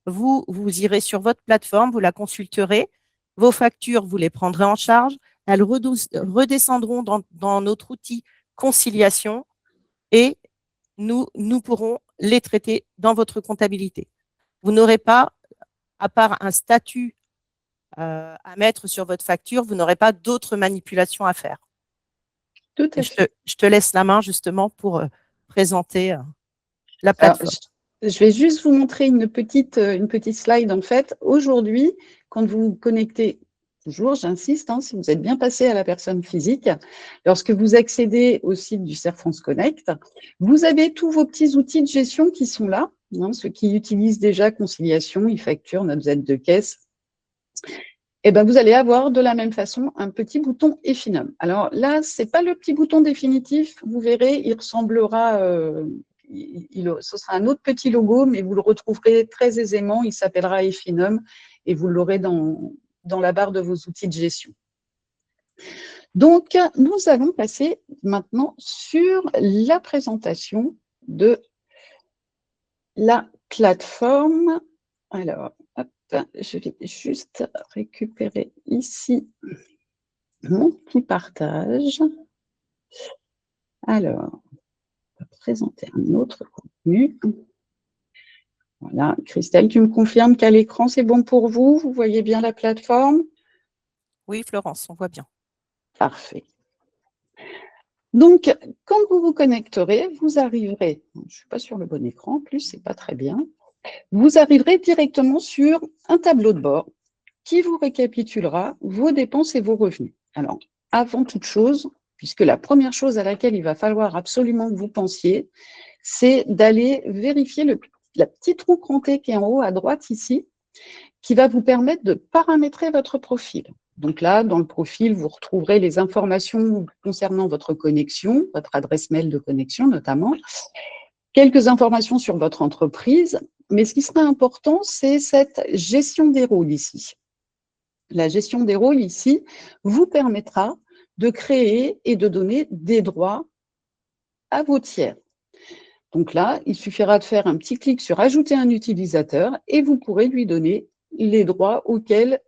Vous irez sur votre plateforme, vous la consulterez. Vos factures, vous les prendrez en charge. Elles redescendront dans notre outil conciliation et nous pourrons les traiter dans votre comptabilité. Vous n'aurez pas, à part un statut à mettre sur votre facture, vous n'aurez pas d'autres manipulations à faire. Tout à fait. Je te laisse la main justement pour présenter la plateforme. Alors, je vais juste vous montrer une petite slide en fait. Aujourd'hui, quand vous vous connectez, toujours, j'insiste, hein, si vous êtes bien passé à la personne physique, lorsque vous accédez au site du CERF France Connect, vous avez tous vos petits outils de gestion qui sont là, hein, ceux qui utilisent déjà conciliation, e-facture, notes Z de caisse, Et ben, vous allez avoir de la même façon un petit bouton Effinum. Alors là, ce n'est pas le petit bouton définitif, vous verrez, il ressemblera, ce sera un autre petit logo, mais vous le retrouverez très aisément, il s'appellera Effinum et vous l'aurez dans la barre de vos outils de gestion. Donc, nous allons passer maintenant sur la présentation de la plateforme. Alors, hop, je vais juste récupérer ici mon petit partage. Alors, on va présenter un autre contenu. Voilà, Christelle, tu me confirmes qu'à l'écran, c'est bon pour vous? Vous voyez bien la plateforme? Oui, Florence, on voit bien. Parfait. Donc, quand vous vous connecterez, vous arriverez, je ne suis pas sur le bon écran, en plus, ce n'est pas très bien, vous arriverez directement sur un tableau de bord qui vous récapitulera vos dépenses et vos revenus. Alors, avant toute chose, puisque la première chose à laquelle il va falloir absolument que vous pensiez, c'est d'aller vérifier la petite roue crantée qui est en haut à droite ici, qui va vous permettre de paramétrer votre profil. Donc là, dans le profil, vous retrouverez les informations concernant votre connexion, votre adresse mail de connexion notamment, quelques informations sur votre entreprise, mais ce qui sera important, c'est cette gestion des rôles ici. La gestion des rôles ici vous permettra de créer et de donner des droits à vos tiers. Donc là, il suffira de faire un petit clic sur « Ajouter un utilisateur » et vous pourrez lui donner les droits auxquels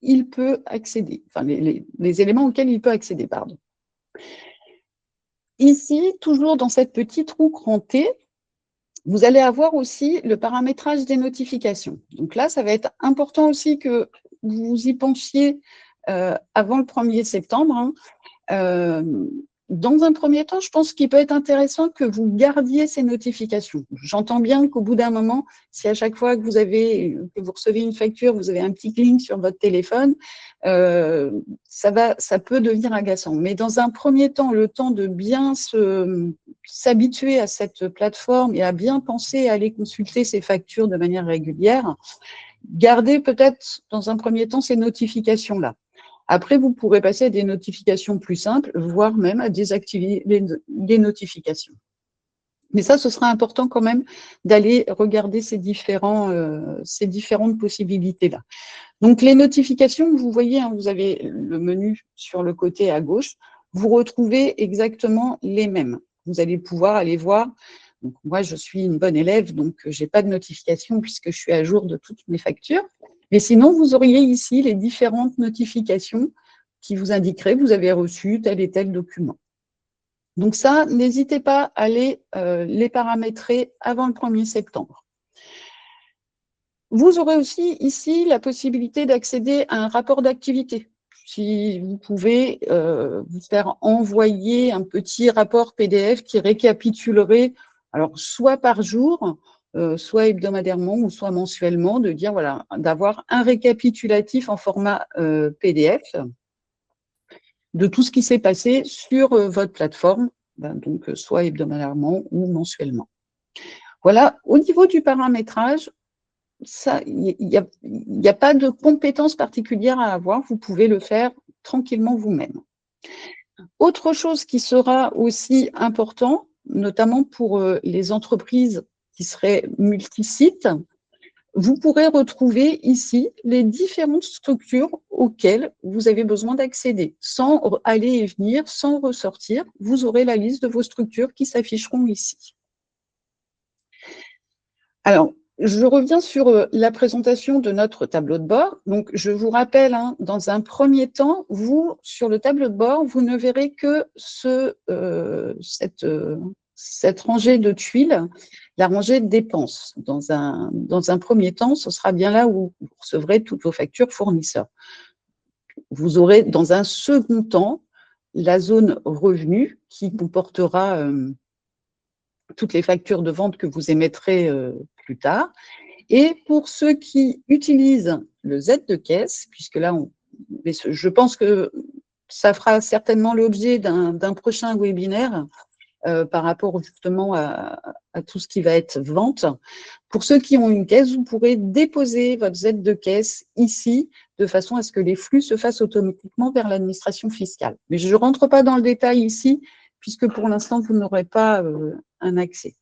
il peut accéder, enfin les éléments auxquels il peut accéder, pardon. Ici, toujours dans cette petite roue crantée, vous allez avoir aussi le paramétrage des notifications. Donc là, ça va être important aussi que vous y pensiez avant le 1er septembre. Dans un premier temps, je pense qu'il peut être intéressant que vous gardiez ces notifications. J'entends bien qu'au bout d'un moment, si à chaque fois que vous recevez une facture, vous avez un petit cling sur votre téléphone, ça peut devenir agaçant. Mais dans un premier temps, le temps de bien s'habituer à cette plateforme et à bien penser à aller consulter ces factures de manière régulière, gardez peut-être dans un premier temps ces notifications-là. Après, vous pourrez passer à des notifications plus simples, voire même à désactiver les notifications. Mais ça, ce sera important quand même d'aller regarder ces différentes possibilités-là. Donc, les notifications, vous voyez, vous avez le menu sur le côté à gauche, vous retrouvez exactement les mêmes. Vous allez pouvoir aller voir. Donc, moi, je suis une bonne élève, donc je n'ai pas de notification puisque je suis à jour de toutes mes factures. Mais sinon, vous auriez ici les différentes notifications qui vous indiqueraient que vous avez reçu tel et tel document. Donc ça, n'hésitez pas à aller les paramétrer avant le 1er septembre. Vous aurez aussi ici la possibilité d'accéder à un rapport d'activité. Si vous pouvez vous faire envoyer un petit rapport PDF qui récapitulerait, alors soit par jour, soit hebdomadairement ou soit mensuellement, de dire voilà, d'avoir un récapitulatif en format PDF de tout ce qui s'est passé sur votre plateforme, donc soit hebdomadairement ou mensuellement. Voilà, au niveau du paramétrage, il n'y a pas de compétences particulières à avoir, vous pouvez le faire tranquillement vous-même. Autre chose qui sera aussi important, notamment pour les entreprises qui seraient multisites, vous pourrez retrouver ici les différentes structures auxquelles vous avez besoin d'accéder. Sans aller et venir, sans ressortir, vous aurez la liste de vos structures qui s'afficheront ici. Alors, je reviens sur la présentation de notre tableau de bord. Donc, je vous rappelle, dans un premier temps, vous, sur le tableau de bord, vous ne verrez que cette rangée de tuiles, la rangée de dépenses. Dans un premier temps, ce sera bien là où vous recevrez toutes vos factures fournisseurs. Vous aurez, dans un second temps, la zone revenus qui comportera toutes les factures de vente que vous émettrez plus tard. Et pour ceux qui utilisent le Z de caisse, puisque là, je pense que ça fera certainement l'objet d'un prochain webinaire, par rapport justement à tout ce qui va être vente. Pour ceux qui ont une caisse, vous pourrez déposer votre Z de caisse ici, de façon à ce que les flux se fassent automatiquement vers l'administration fiscale. Mais je ne rentre pas dans le détail ici, puisque pour l'instant, vous n'aurez pas un accès.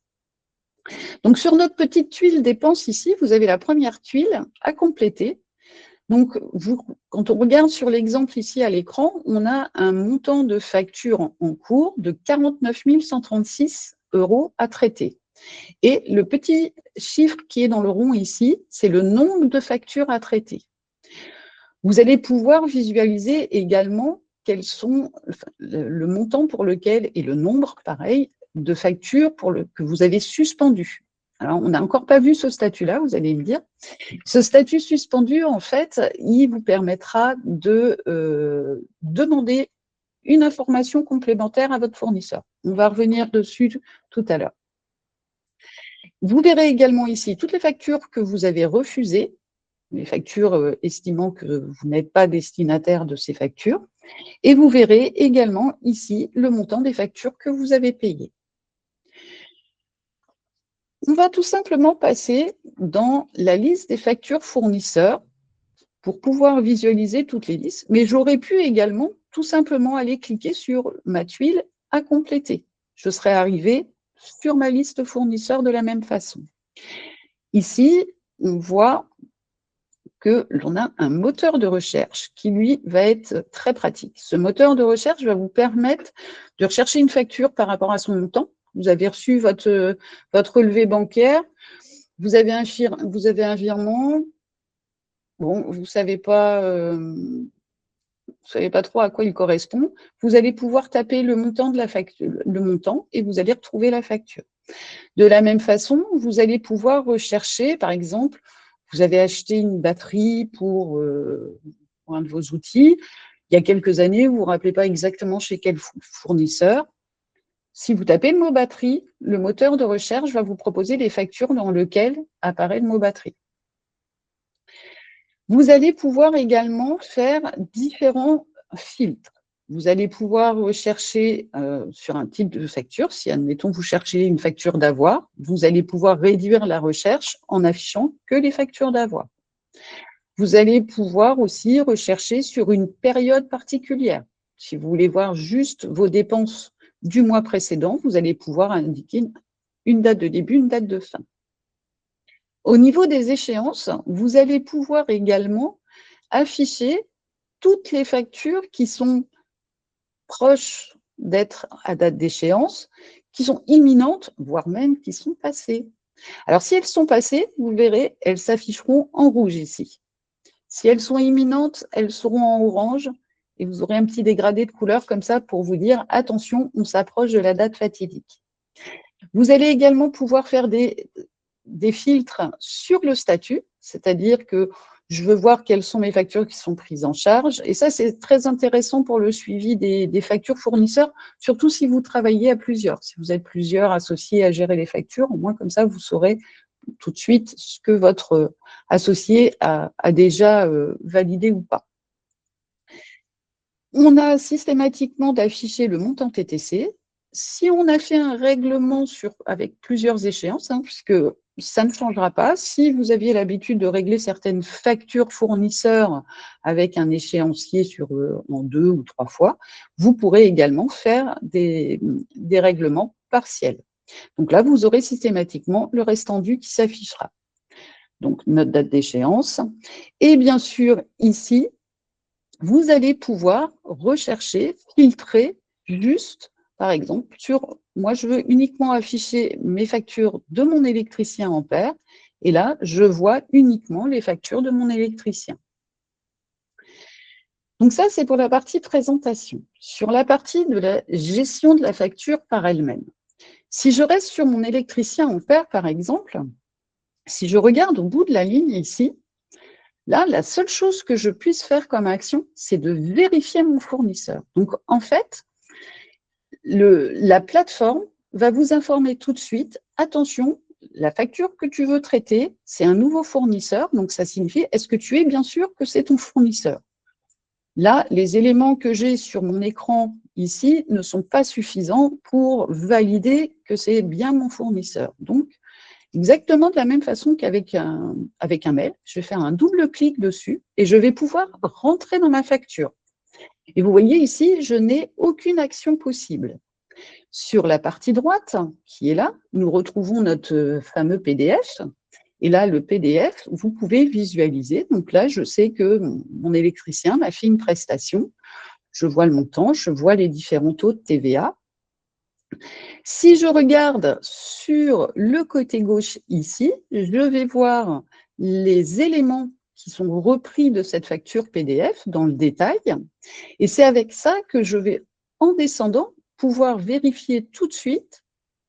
Donc, sur notre petite tuile dépenses ici, vous avez la première tuile à compléter. Donc, quand on regarde sur l'exemple ici à l'écran, on a un montant de facture en cours de 49 136 € à traiter. Et le petit chiffre qui est dans le rond ici, c'est le nombre de factures à traiter. Vous allez pouvoir visualiser également quels sont le montant pour lequel, et le nombre, pareil, de factures que vous avez suspendues. Alors, on n'a encore pas vu ce statut-là, vous allez me dire. Ce statut suspendu, en fait, il vous permettra de demander une information complémentaire à votre fournisseur. On va revenir dessus tout à l'heure. Vous verrez également ici toutes les factures que vous avez refusées, les factures estimant que vous n'êtes pas destinataire de ces factures, et vous verrez également ici le montant des factures que vous avez payées. On va tout simplement passer dans la liste des factures fournisseurs pour pouvoir visualiser toutes les listes, mais j'aurais pu également tout simplement aller cliquer sur ma tuile à compléter. Je serais arrivée sur ma liste fournisseurs de la même façon. Ici, on voit que l'on a un moteur de recherche qui, lui, va être très pratique. Ce moteur de recherche va vous permettre de rechercher une facture par rapport à son montant. Vous avez reçu votre relevé bancaire, vous avez un virement, bon, vous ne savez pas trop à quoi il correspond, vous allez pouvoir taper le montant de la facture, le montant, et vous allez retrouver la facture. De la même façon, vous allez pouvoir rechercher, par exemple, vous avez acheté une batterie pour un de vos outils. Il y a quelques années, vous ne vous rappelez pas exactement chez quel fournisseur. Si vous tapez le mot batterie, le moteur de recherche va vous proposer les factures dans lesquelles apparaît le mot batterie. Vous allez pouvoir également faire différents filtres. Vous allez pouvoir rechercher sur un type de facture. Si, admettons, vous cherchez une facture d'avoir, vous allez pouvoir réduire la recherche en affichant que les factures d'avoir. Vous allez pouvoir aussi rechercher sur une période particulière. Si vous voulez voir juste vos dépenses du mois précédent, vous allez pouvoir indiquer une date de début, une date de fin. Au niveau des échéances, vous allez pouvoir également afficher toutes les factures qui sont proches d'être à date d'échéance, qui sont imminentes, voire même qui sont passées. Alors, si elles sont passées, vous verrez, elles s'afficheront en rouge ici. Si elles sont imminentes, elles seront en orange et vous aurez un petit dégradé de couleur comme ça pour vous dire, attention, on s'approche de la date fatidique. Vous allez également pouvoir faire des filtres sur le statut, c'est-à-dire que je veux voir quelles sont mes factures qui sont prises en charge. Et ça, c'est très intéressant pour le suivi des factures fournisseurs, surtout si vous travaillez à plusieurs. Si vous êtes plusieurs associés à gérer les factures, au moins comme ça, vous saurez tout de suite ce que votre associé a déjà validé ou pas. On a systématiquement d'afficher le montant TTC. Si on a fait un règlement avec plusieurs échéances, puisque ça ne changera pas, si vous aviez l'habitude de régler certaines factures fournisseurs avec un échéancier en 2 ou 3 fois, vous pourrez également faire des règlements partiels. Donc là, vous aurez systématiquement le restendu qui s'affichera. Donc, notre date d'échéance. Et bien sûr, ici, vous allez pouvoir rechercher, filtrer juste, par exemple, moi, je veux uniquement afficher mes factures de mon électricien Ampère. Et là, je vois uniquement les factures de mon électricien. Donc ça, c'est pour la partie présentation. Sur la partie de la gestion de la facture par elle-même. Si je reste sur mon électricien Ampère, par exemple, si je regarde au bout de la ligne ici, là, la seule chose que je puisse faire comme action, c'est de vérifier mon fournisseur. Donc, en fait, la plateforme va vous informer tout de suite, attention, la facture que tu veux traiter, c'est un nouveau fournisseur. Donc, ça signifie, est-ce que tu es bien sûr que c'est ton fournisseur? Là, les éléments que j'ai sur mon écran ici ne sont pas suffisants pour valider que c'est bien mon fournisseur. Donc, exactement de la même façon qu'avec avec un mail, je vais faire un double clic dessus et je vais pouvoir rentrer dans ma facture. Et vous voyez ici, je n'ai aucune action possible. Sur la partie droite, qui est là, nous retrouvons notre fameux PDF. Et là, le PDF, vous pouvez visualiser. Donc là, je sais que mon électricien m'a fait une prestation. Je vois le montant, je vois les différents taux de TVA. Si je regarde sur le côté gauche ici, je vais voir les éléments qui sont repris de cette facture PDF dans le détail. Et c'est avec ça que je vais, en descendant, pouvoir vérifier tout de suite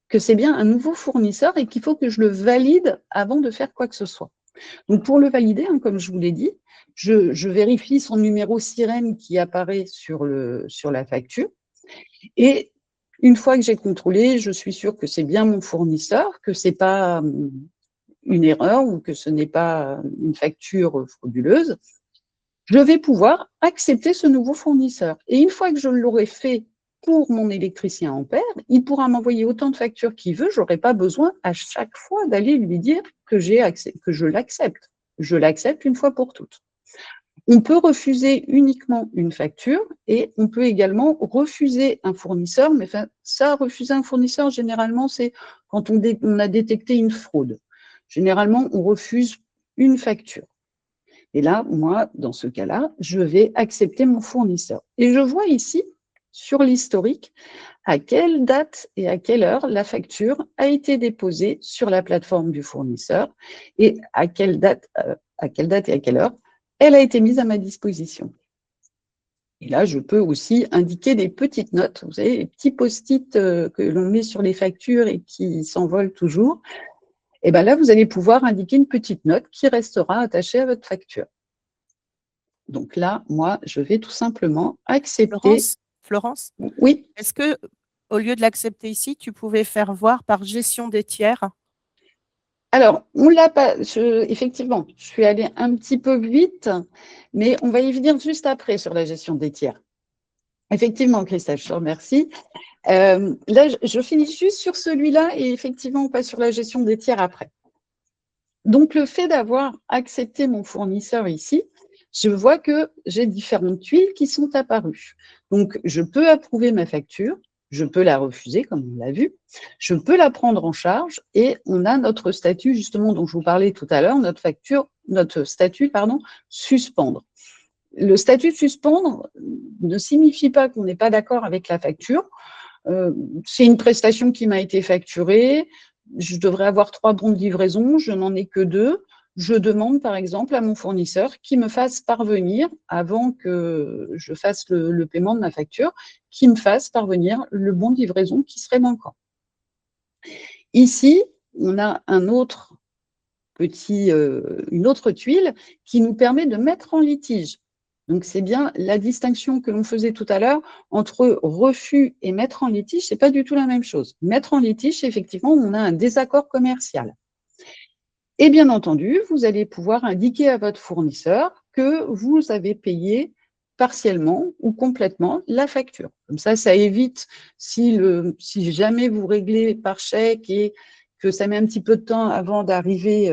que c'est bien un nouveau fournisseur et qu'il faut que je le valide avant de faire quoi que ce soit. Donc, pour le valider, hein, comme je vous l'ai dit, je vérifie son numéro sirène qui apparaît sur la facture. Et une fois que j'ai contrôlé, je suis sûre que c'est bien mon fournisseur, que ce n'est pas une erreur ou que ce n'est pas une facture frauduleuse, je vais pouvoir accepter ce nouveau fournisseur. Et une fois que je l'aurai fait pour mon électricien Ampère, il pourra m'envoyer autant de factures qu'il veut. Je n'aurai pas besoin à chaque fois d'aller lui dire que je l'accepte. Je l'accepte une fois pour toutes. On peut refuser uniquement une facture et on peut également refuser un fournisseur. Mais ça, refuser un fournisseur, généralement, c'est quand on a détecté une fraude. Généralement, on refuse une facture. Et là, moi, dans ce cas-là, je vais accepter mon fournisseur. Et je vois ici, sur l'historique, à quelle date et à quelle heure la facture a été déposée sur la plateforme du fournisseur et à quelle date et à quelle heure elle a été mise à ma disposition. Et là, je peux aussi indiquer des petites notes. Vous savez, les petits post-it que l'on met sur les factures et qui s'envolent toujours. Et bien là, vous allez pouvoir indiquer une petite note qui restera attachée à votre facture. Donc là, moi, je vais tout simplement accepter. Florence, Oui. est-ce que, au lieu de l'accepter ici, tu pouvais faire voir par gestion des tiers? Alors, on l'a pas, effectivement, je suis allée un petit peu vite, mais on va y venir juste après sur la gestion des tiers. Effectivement, Christelle, je te remercie. Là, je finis juste sur celui-là et effectivement, on passe sur la gestion des tiers après. Donc, le fait d'avoir accepté mon fournisseur ici, je vois que j'ai différentes tuiles qui sont apparues. Donc, je peux approuver ma facture, je peux la refuser, comme on l'a vu, je peux la prendre en charge et on a notre statut, justement, dont je vous parlais tout à l'heure, notre statut, suspendre. Le statut de suspendre ne signifie pas qu'on n'est pas d'accord avec la facture. C'est une prestation qui m'a été facturée, je devrais avoir 3 bons de livraison, je n'en ai que 2. Je demande par exemple à mon fournisseur qu'il me fasse parvenir, avant que je fasse le paiement de ma facture, qu'il me fasse parvenir le bon de livraison qui serait manquant. Ici, on a une autre tuile qui nous permet de mettre en litige. Donc, c'est bien la distinction que l'on faisait tout à l'heure entre refus et mettre en litige, ce n'est pas du tout la même chose. Mettre en litige, effectivement, on a un désaccord commercial. Et bien entendu, vous allez pouvoir indiquer à votre fournisseur que vous avez payé partiellement ou complètement la facture. Comme ça évite, si jamais vous réglez par chèque et que ça met un petit peu de temps avant d'arriver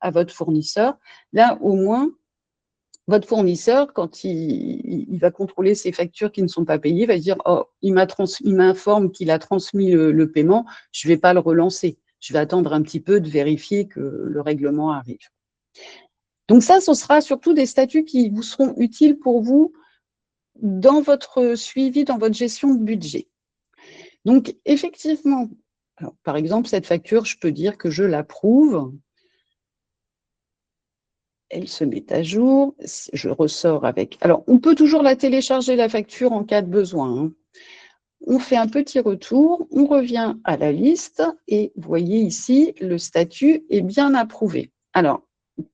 à votre fournisseur, là, au moins, votre fournisseur, quand il va contrôler ses factures qui ne sont pas payées, va se dire « Oh, il m'informe qu'il a transmis le paiement, je ne vais pas le relancer. Je vais attendre un petit peu de vérifier que le règlement arrive. » Donc ça, ce sera surtout des statuts qui vous seront utiles pour vous dans votre suivi, dans votre gestion de budget. Donc effectivement, alors, par exemple, cette facture, je peux dire que je l'approuve. Elle se met à jour, je ressors avec. Alors, on peut toujours la télécharger, la facture, en cas de besoin, hein. On fait un petit retour, on revient à la liste et vous voyez ici, le statut est bien approuvé. Alors,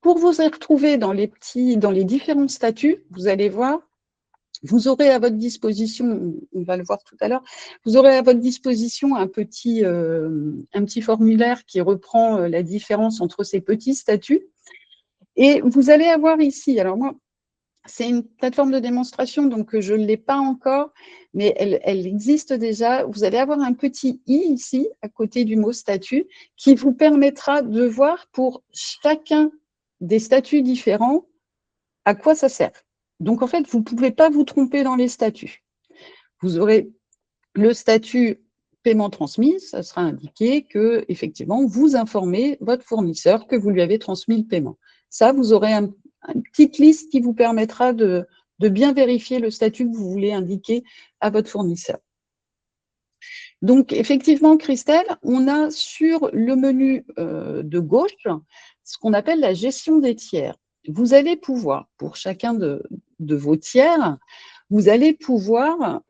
pour vous y retrouver dans les différents statuts, vous allez voir, vous aurez à votre disposition, on va le voir tout à l'heure, vous aurez à votre disposition un petit formulaire qui reprend la différence entre ces petits statuts. Et vous allez avoir ici, alors moi, C'est une plateforme de démonstration, donc je ne l'ai pas encore, mais elle existe déjà. Vous allez avoir un petit i ici, à côté du mot statut, qui vous permettra de voir pour chacun des statuts différents à quoi ça sert. Donc, en fait, vous ne pouvez pas vous tromper dans les statuts. Vous aurez le statut paiement transmis, ça sera indiqué que, effectivement, vous informez votre fournisseur que vous lui avez transmis le paiement. Ça, vous aurez une petite liste qui vous permettra de bien vérifier le statut que vous voulez indiquer à votre fournisseur. Donc, effectivement, Christelle, on a sur le menu de gauche ce qu'on appelle la gestion des tiers. Vous allez pouvoir, pour chacun de vos tiers, vous allez pouvoir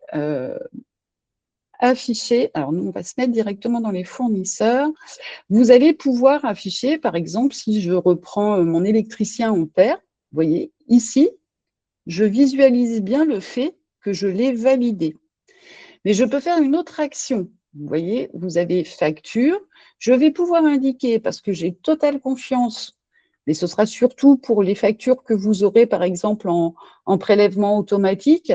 afficher, alors nous, on va se mettre directement dans les fournisseurs, vous allez pouvoir afficher, par exemple, si je reprends mon électricien Ampère, vous voyez, ici, je visualise bien le fait que je l'ai validé. Mais je peux faire une autre action. Vous voyez, vous avez facture. Je vais pouvoir indiquer, parce que j'ai totale confiance, mais ce sera surtout pour les factures que vous aurez, par exemple, en prélèvement automatique,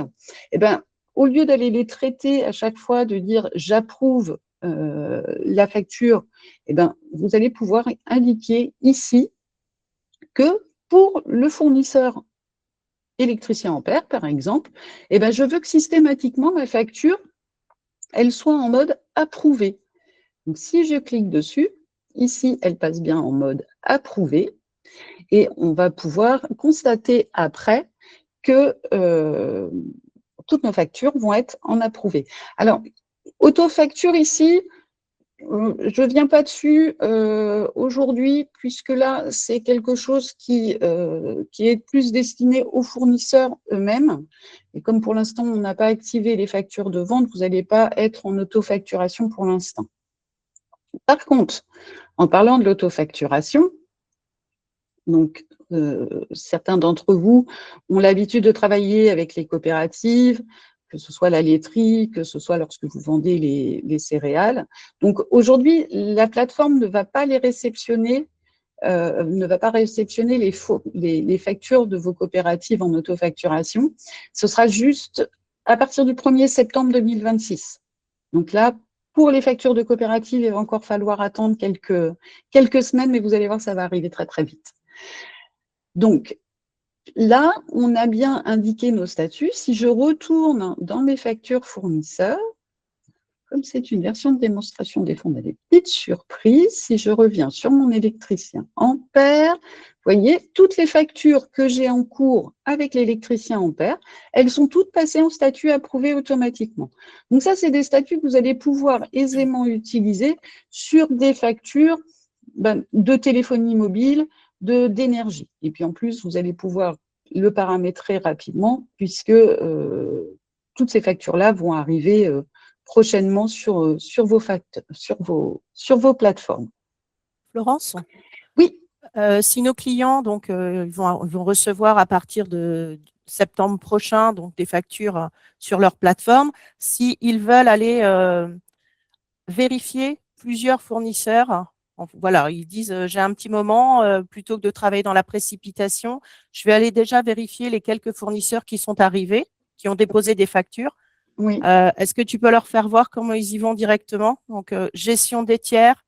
eh ben, au lieu d'aller les traiter à chaque fois, de dire j'approuve la facture, eh ben, vous allez pouvoir indiquer ici que pour le fournisseur électricien Ampère, par exemple, eh ben, je veux que systématiquement ma facture elle soit en mode approuvé. Donc, si je clique dessus, ici, elle passe bien en mode approuvé et on va pouvoir constater après que toutes nos factures vont être en approuvé. Alors, autofacture ici, je ne viens pas dessus aujourd'hui, puisque là, c'est quelque chose qui est plus destiné aux fournisseurs eux-mêmes. Et comme pour l'instant, on n'a pas activé les factures de vente, vous n'allez pas être en autofacturation pour l'instant. Par contre, en parlant de l'autofacturation, donc certains d'entre vous ont l'habitude de travailler avec les coopératives, que ce soit la laiterie, que ce soit lorsque vous vendez les céréales. Donc aujourd'hui, la plateforme ne va pas les réceptionner, ne va pas réceptionner les factures de vos coopératives en autofacturation. Ce sera juste à partir du 1er septembre 2026. Donc là, pour les factures de coopératives, il va encore falloir attendre quelques semaines, mais vous allez voir, ça va arriver très, très vite. Donc, là, on a bien indiqué nos statuts. Si je retourne dans mes factures fournisseurs, comme c'est une version de démonstration des fonds, on a des petites surprises. Si je reviens sur mon électricien Ampère, vous voyez, toutes les factures que j'ai en cours avec l'électricien Ampère, elles sont toutes passées en statut approuvé automatiquement. Donc ça, c'est des statuts que vous allez pouvoir aisément utiliser sur des factures de téléphonie mobile, d'énergie. Et puis en plus, vous allez pouvoir le paramétrer rapidement puisque toutes ces factures-là vont arriver prochainement sur vos plateformes. Florence? Oui. Si nos clients donc, vont recevoir à partir de septembre prochain donc, des factures sur leur plateforme, s'ils veulent aller vérifier plusieurs fournisseurs, voilà, ils disent j'ai un petit moment, plutôt que de travailler dans la précipitation, je vais aller déjà vérifier les quelques fournisseurs qui sont arrivés, qui ont déposé des factures. Oui. Est-ce que tu peux leur faire voir comment ils y vont directement? Donc, gestion des tiers,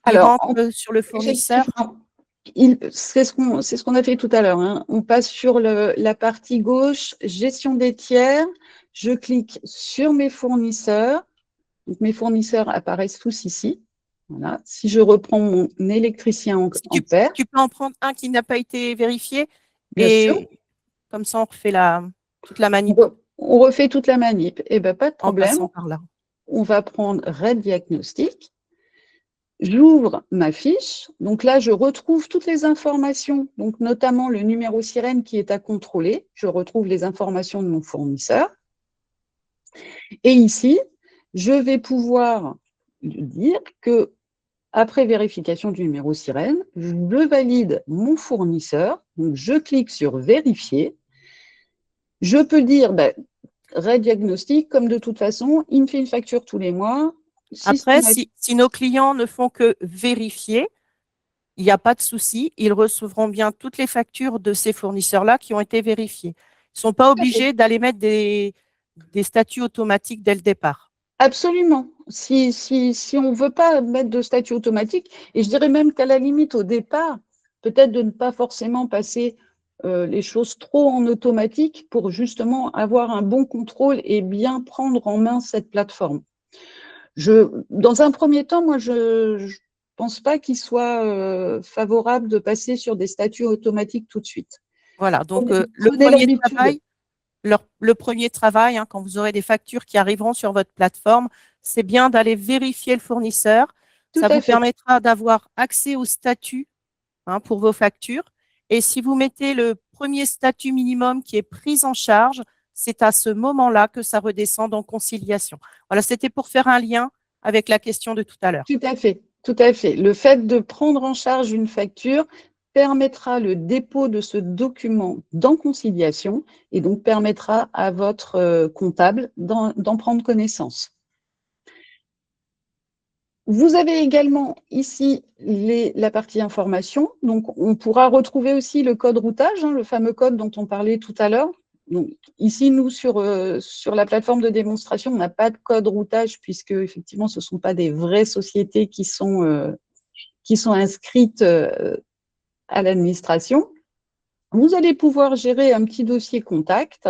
ils Alors, rentrent sur le fournisseur. c'est ce qu'on a fait tout à l'heure. Hein. On passe sur la partie gauche, gestion des tiers. Je clique sur mes fournisseurs. Donc, mes fournisseurs apparaissent tous ici. Voilà. Si je reprends mon électricien Ampère. Tu peux en prendre un qui n'a pas été vérifié. Bien sûr. Comme ça, on refait toute la manip. On refait toute la manip. Eh bien, pas de problème. En passant par là. On va prendre Red Diagnostic. J'ouvre ma fiche. Donc là, je retrouve toutes les informations, donc notamment le numéro sirène qui est à contrôler. Je retrouve les informations de mon fournisseur. Et ici, je vais pouvoir dire que après vérification du numéro sirène, je valide mon fournisseur. Donc, je clique sur vérifier. Je peux dire Red Diagnostic, comme de toute façon, il me fait une facture tous les mois. Après, si nos clients ne font que vérifier, il n'y a pas de souci, ils recevront bien toutes les factures de ces fournisseurs-là qui ont été vérifiées. Ils ne sont pas Tout à fait. obligés d'aller mettre des statuts automatiques dès le départ. Absolument. Si on ne veut pas mettre de statut automatique, et je dirais même qu'à la limite, au départ, peut-être de ne pas forcément passer les choses trop en automatique pour justement avoir un bon contrôle et bien prendre en main cette plateforme. Dans un premier temps, moi, je ne pense pas qu'il soit favorable de passer sur des statuts automatiques tout de suite. Voilà, donc le Prenez premier l'habitude. travail, le premier travail, quand vous aurez des factures qui arriveront sur votre plateforme, c'est bien d'aller vérifier le fournisseur. Tout Ça à vous fait. permettra d'avoir accès au statut pour vos factures. Et si vous mettez le premier statut minimum qui est pris en charge, c'est à ce moment-là que ça redescend en conciliation. Voilà, c'était pour faire un lien avec la question de tout à l'heure. Tout à fait, tout à fait. Le fait de prendre en charge une facture permettra le dépôt de ce document dans conciliation et donc permettra à votre comptable d'en prendre connaissance. Vous avez également ici la partie information. Donc, on pourra retrouver aussi le code routage, le fameux code dont on parlait tout à l'heure. Donc, ici, nous, sur la plateforme de démonstration, on n'a pas de code routage puisque, effectivement, ce ne sont pas des vraies sociétés qui sont inscrites à l'administration. Vous allez pouvoir gérer un petit dossier contact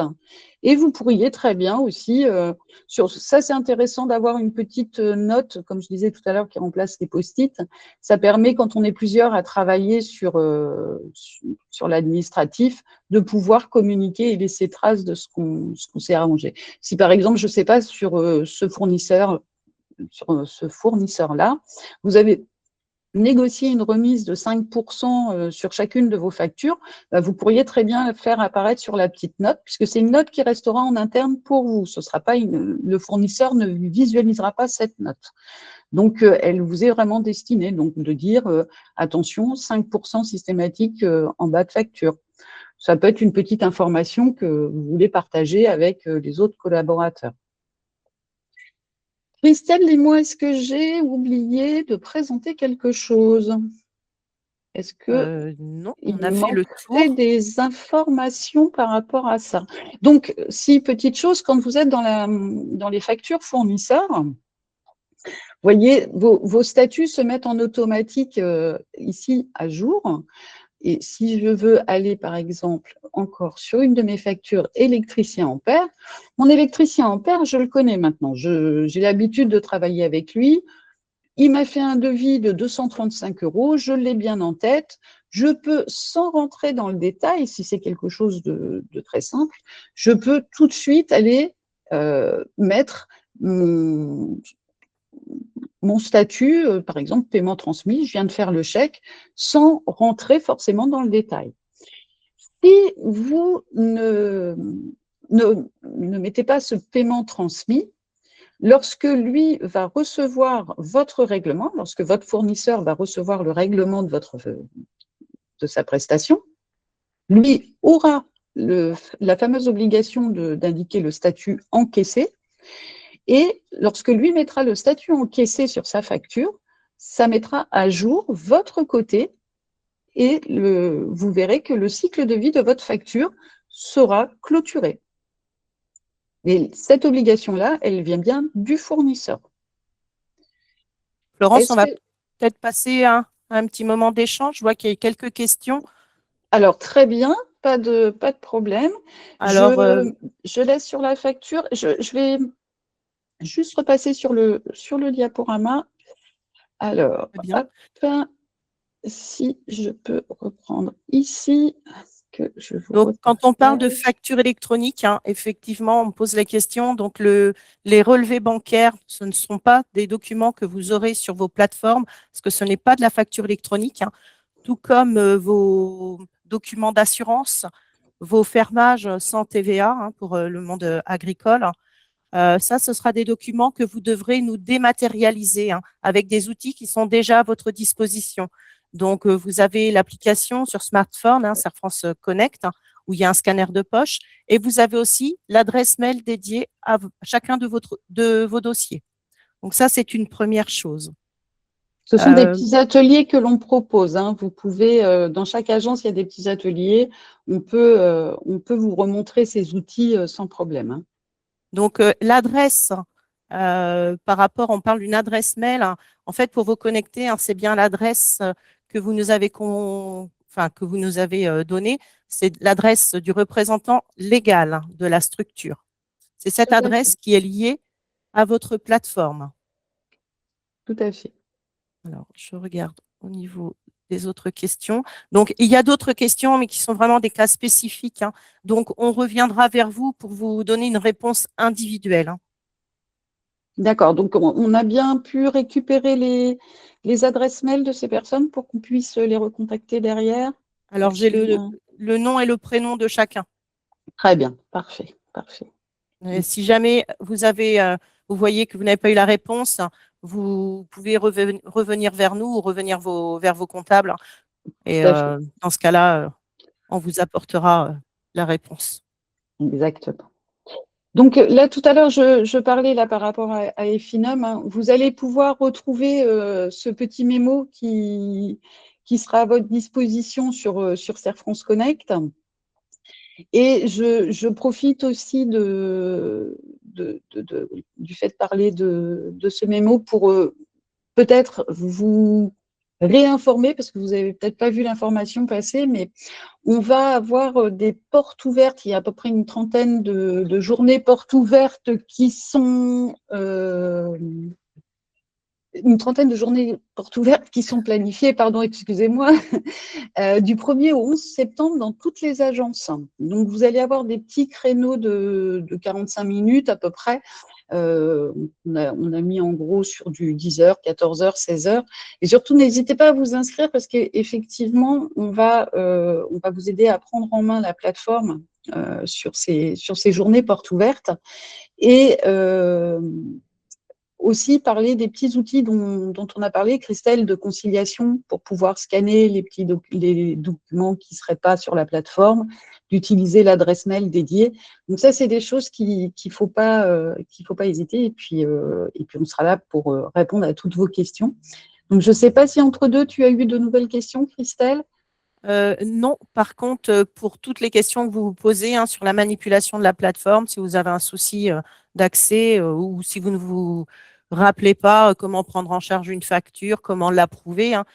et vous pourriez très bien aussi, ça c'est intéressant d'avoir une petite note, comme je disais tout à l'heure, qui remplace les post-it. Ça permet, quand on est plusieurs à travailler sur l'administratif, de pouvoir communiquer et laisser trace de ce qu'on s'est arrangé. Si par exemple, je ne sais pas, sur ce fournisseur-là, vous avez négocier une remise de 5% sur chacune de vos factures, vous pourriez très bien faire apparaître sur la petite note, puisque c'est une note qui restera en interne pour vous. Ce sera pas le fournisseur ne visualisera pas cette note. Donc, elle vous est vraiment destinée, donc de dire, attention, 5% systématique en bas de facture. Ça peut être une petite information que vous voulez partager avec les autres collaborateurs. Christelle, dis-moi, est-ce que j'ai oublié de présenter quelque chose? Est-ce que Non, il on a me fait le manquerait tour. des informations par rapport à ça? Donc, si petite chose, quand vous êtes dans les factures fournisseurs, voyez, vos statuts se mettent en automatique ici à jour. Et si je veux aller, par exemple, encore sur une de mes factures électricien ampère, mon électricien ampère, je le connais maintenant. J'ai l'habitude de travailler avec lui. Il m'a fait un devis de 235 €, je l'ai bien en tête. Je peux, sans rentrer dans le détail, si c'est quelque chose de très simple, je peux tout de suite aller mettre mon statut, par exemple, paiement transmis, je viens de faire le chèque, sans rentrer forcément dans le détail. Si vous ne mettez pas ce paiement transmis, lorsque lui va recevoir votre règlement, lorsque votre fournisseur va recevoir le règlement de sa prestation, lui aura la fameuse obligation d'indiquer le statut encaissé. Et lorsque lui mettra le statut encaissé sur sa facture, ça mettra à jour votre côté et vous verrez que le cycle de vie de votre facture sera clôturé. Et cette obligation-là, elle vient bien du fournisseur. Florence, on va peut-être passer un petit moment d'échange. Je vois qu'il y a quelques questions. Alors, très bien, pas de problème. Alors, je laisse sur la facture. Je vais juste repasser sur le diaporama. Alors, bien. hop, si je peux reprendre ici, que je vous Donc, quand on parle de repartage. facture électronique, effectivement, on me pose la question. Donc, les relevés bancaires, ce ne sont pas des documents que vous aurez sur vos plateformes, parce que ce n'est pas de la facture électronique, tout comme vos documents d'assurance, vos fermages sans TVA pour le monde agricole. Ça, ce sera des documents que vous devrez nous dématérialiser avec des outils qui sont déjà à votre disposition. Donc, vous avez l'application sur smartphone, Serfrance Connect, où il y a un scanner de poche, et vous avez aussi l'adresse mail dédiée à chacun de vos dossiers. Donc, ça, c'est une première chose. Ce sont des petits ateliers que l'on propose, hein. Vous pouvez, dans chaque agence, il y a des petits ateliers. On peut vous remontrer ces outils sans problème, hein. Donc, l'adresse, par rapport, on parle d'une adresse mail, hein. En fait, pour vous connecter, hein, c'est bien l'adresse que vous nous avez, que vous nous avez donnée. C'est l'adresse du représentant légal, hein, de la structure. C'est cette Tout à fait. adresse qui est liée à votre plateforme. Tout à fait. Alors, je regarde au niveau des autres questions. Donc, il y a d'autres questions, mais qui sont vraiment des cas spécifiques, hein. Donc, on reviendra vers vous pour vous donner une réponse individuelle, hein. D'accord. Donc, on a bien pu récupérer les adresses mail de ces personnes pour qu'on puisse les recontacter derrière. Alors, j'ai le nom et le prénom de chacun. Très bien. Parfait. Parfait. Et si jamais vous voyez que vous n'avez pas eu la réponse, vous pouvez revenir vers nous ou revenir vers vos comptables. Et Tout à fait. dans ce cas-là, on vous apportera la réponse. Exactement. Donc là, tout à l'heure, je parlais là par rapport à Effinum, hein. Vous allez pouvoir retrouver ce petit mémo qui sera à votre disposition sur Serre France Connect. Et je profite aussi du fait de parler de ce mémo pour peut-être vous réinformer, parce que vous n'avez peut-être pas vu l'information passer, mais on va avoir des portes ouvertes. Il y a à peu près une trentaine de journées portes ouvertes qui sont une trentaine de journées portes ouvertes qui sont planifiées, pardon, excusez-moi, du 1er au 11 septembre dans toutes les agences. Donc, vous allez avoir des petits créneaux de 45 minutes à peu près. On a mis en gros sur du 10h, 14h, 16h. Et surtout, n'hésitez pas à vous inscrire parce qu'effectivement, on va vous aider à prendre en main la plateforme sur ces journées portes ouvertes. Et aussi parler des petits outils dont on a parlé, Christelle, de conciliation pour pouvoir scanner les documents qui ne seraient pas sur la plateforme, d'utiliser l'adresse mail dédiée. Donc ça, c'est des choses qu'il ne faut pas hésiter. Et puis on sera là pour répondre à toutes vos questions. Donc je ne sais pas si entre deux, tu as eu de nouvelles questions, Christelle. Non, par contre, pour toutes les questions que vous vous posez, hein, sur la manipulation de la plateforme, si vous avez un souci d'accès ou si vous ne vous rappelez pas comment prendre en charge une facture, comment l'approuver, hein,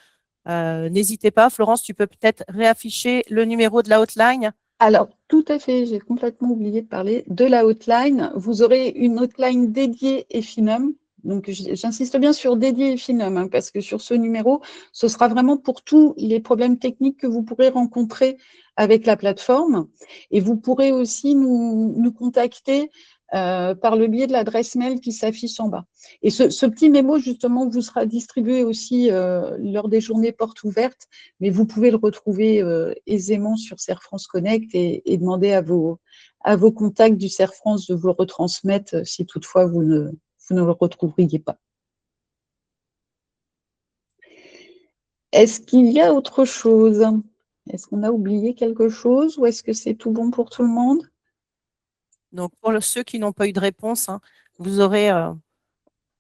n'hésitez pas. Florence, tu peux peut-être réafficher le numéro de la hotline. Alors, tout à fait, j'ai complètement oublié de parler de la hotline. Vous aurez une hotline dédiée Effinum. Donc, j'insiste bien sur dédié Effinum, hein, parce que sur ce numéro, ce sera vraiment pour tous les problèmes techniques que vous pourrez rencontrer avec la plateforme. Et vous pourrez aussi nous contacter par le biais de l'adresse mail qui s'affiche en bas. Et ce petit mémo, justement, vous sera distribué aussi lors des journées portes ouvertes, mais vous pouvez le retrouver aisément sur Serre France Connect et demander à vos contacts du Serre France de vous le retransmettre si toutefois vous ne le retrouveriez pas. Est-ce qu'il y a autre chose? Est-ce qu'on a oublié quelque chose ou est-ce que c'est tout bon pour tout le monde? Donc, pour ceux qui n'ont pas eu de réponse, hein, vous aurez,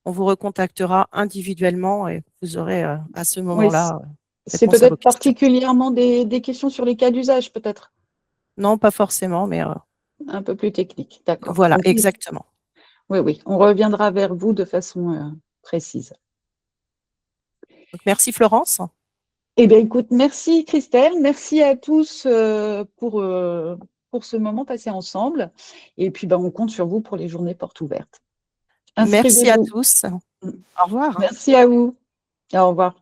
on vous recontactera individuellement et vous aurez à ce Oui, moment-là c'est réponse à vos peut-être questions. particulièrement des questions sur les cas d'usage, peut-être Non, pas forcément, mais un peu plus technique. D'accord. voilà, Donc, exactement. oui, on reviendra vers vous de façon précise. Donc, merci Florence. Eh bien, écoute, merci Christelle, merci à tous pour ce moment passé ensemble. Et puis, on compte sur vous pour les journées portes ouvertes. Merci à Inscrivez-vous. tous. Au revoir. Merci à vous. Au revoir.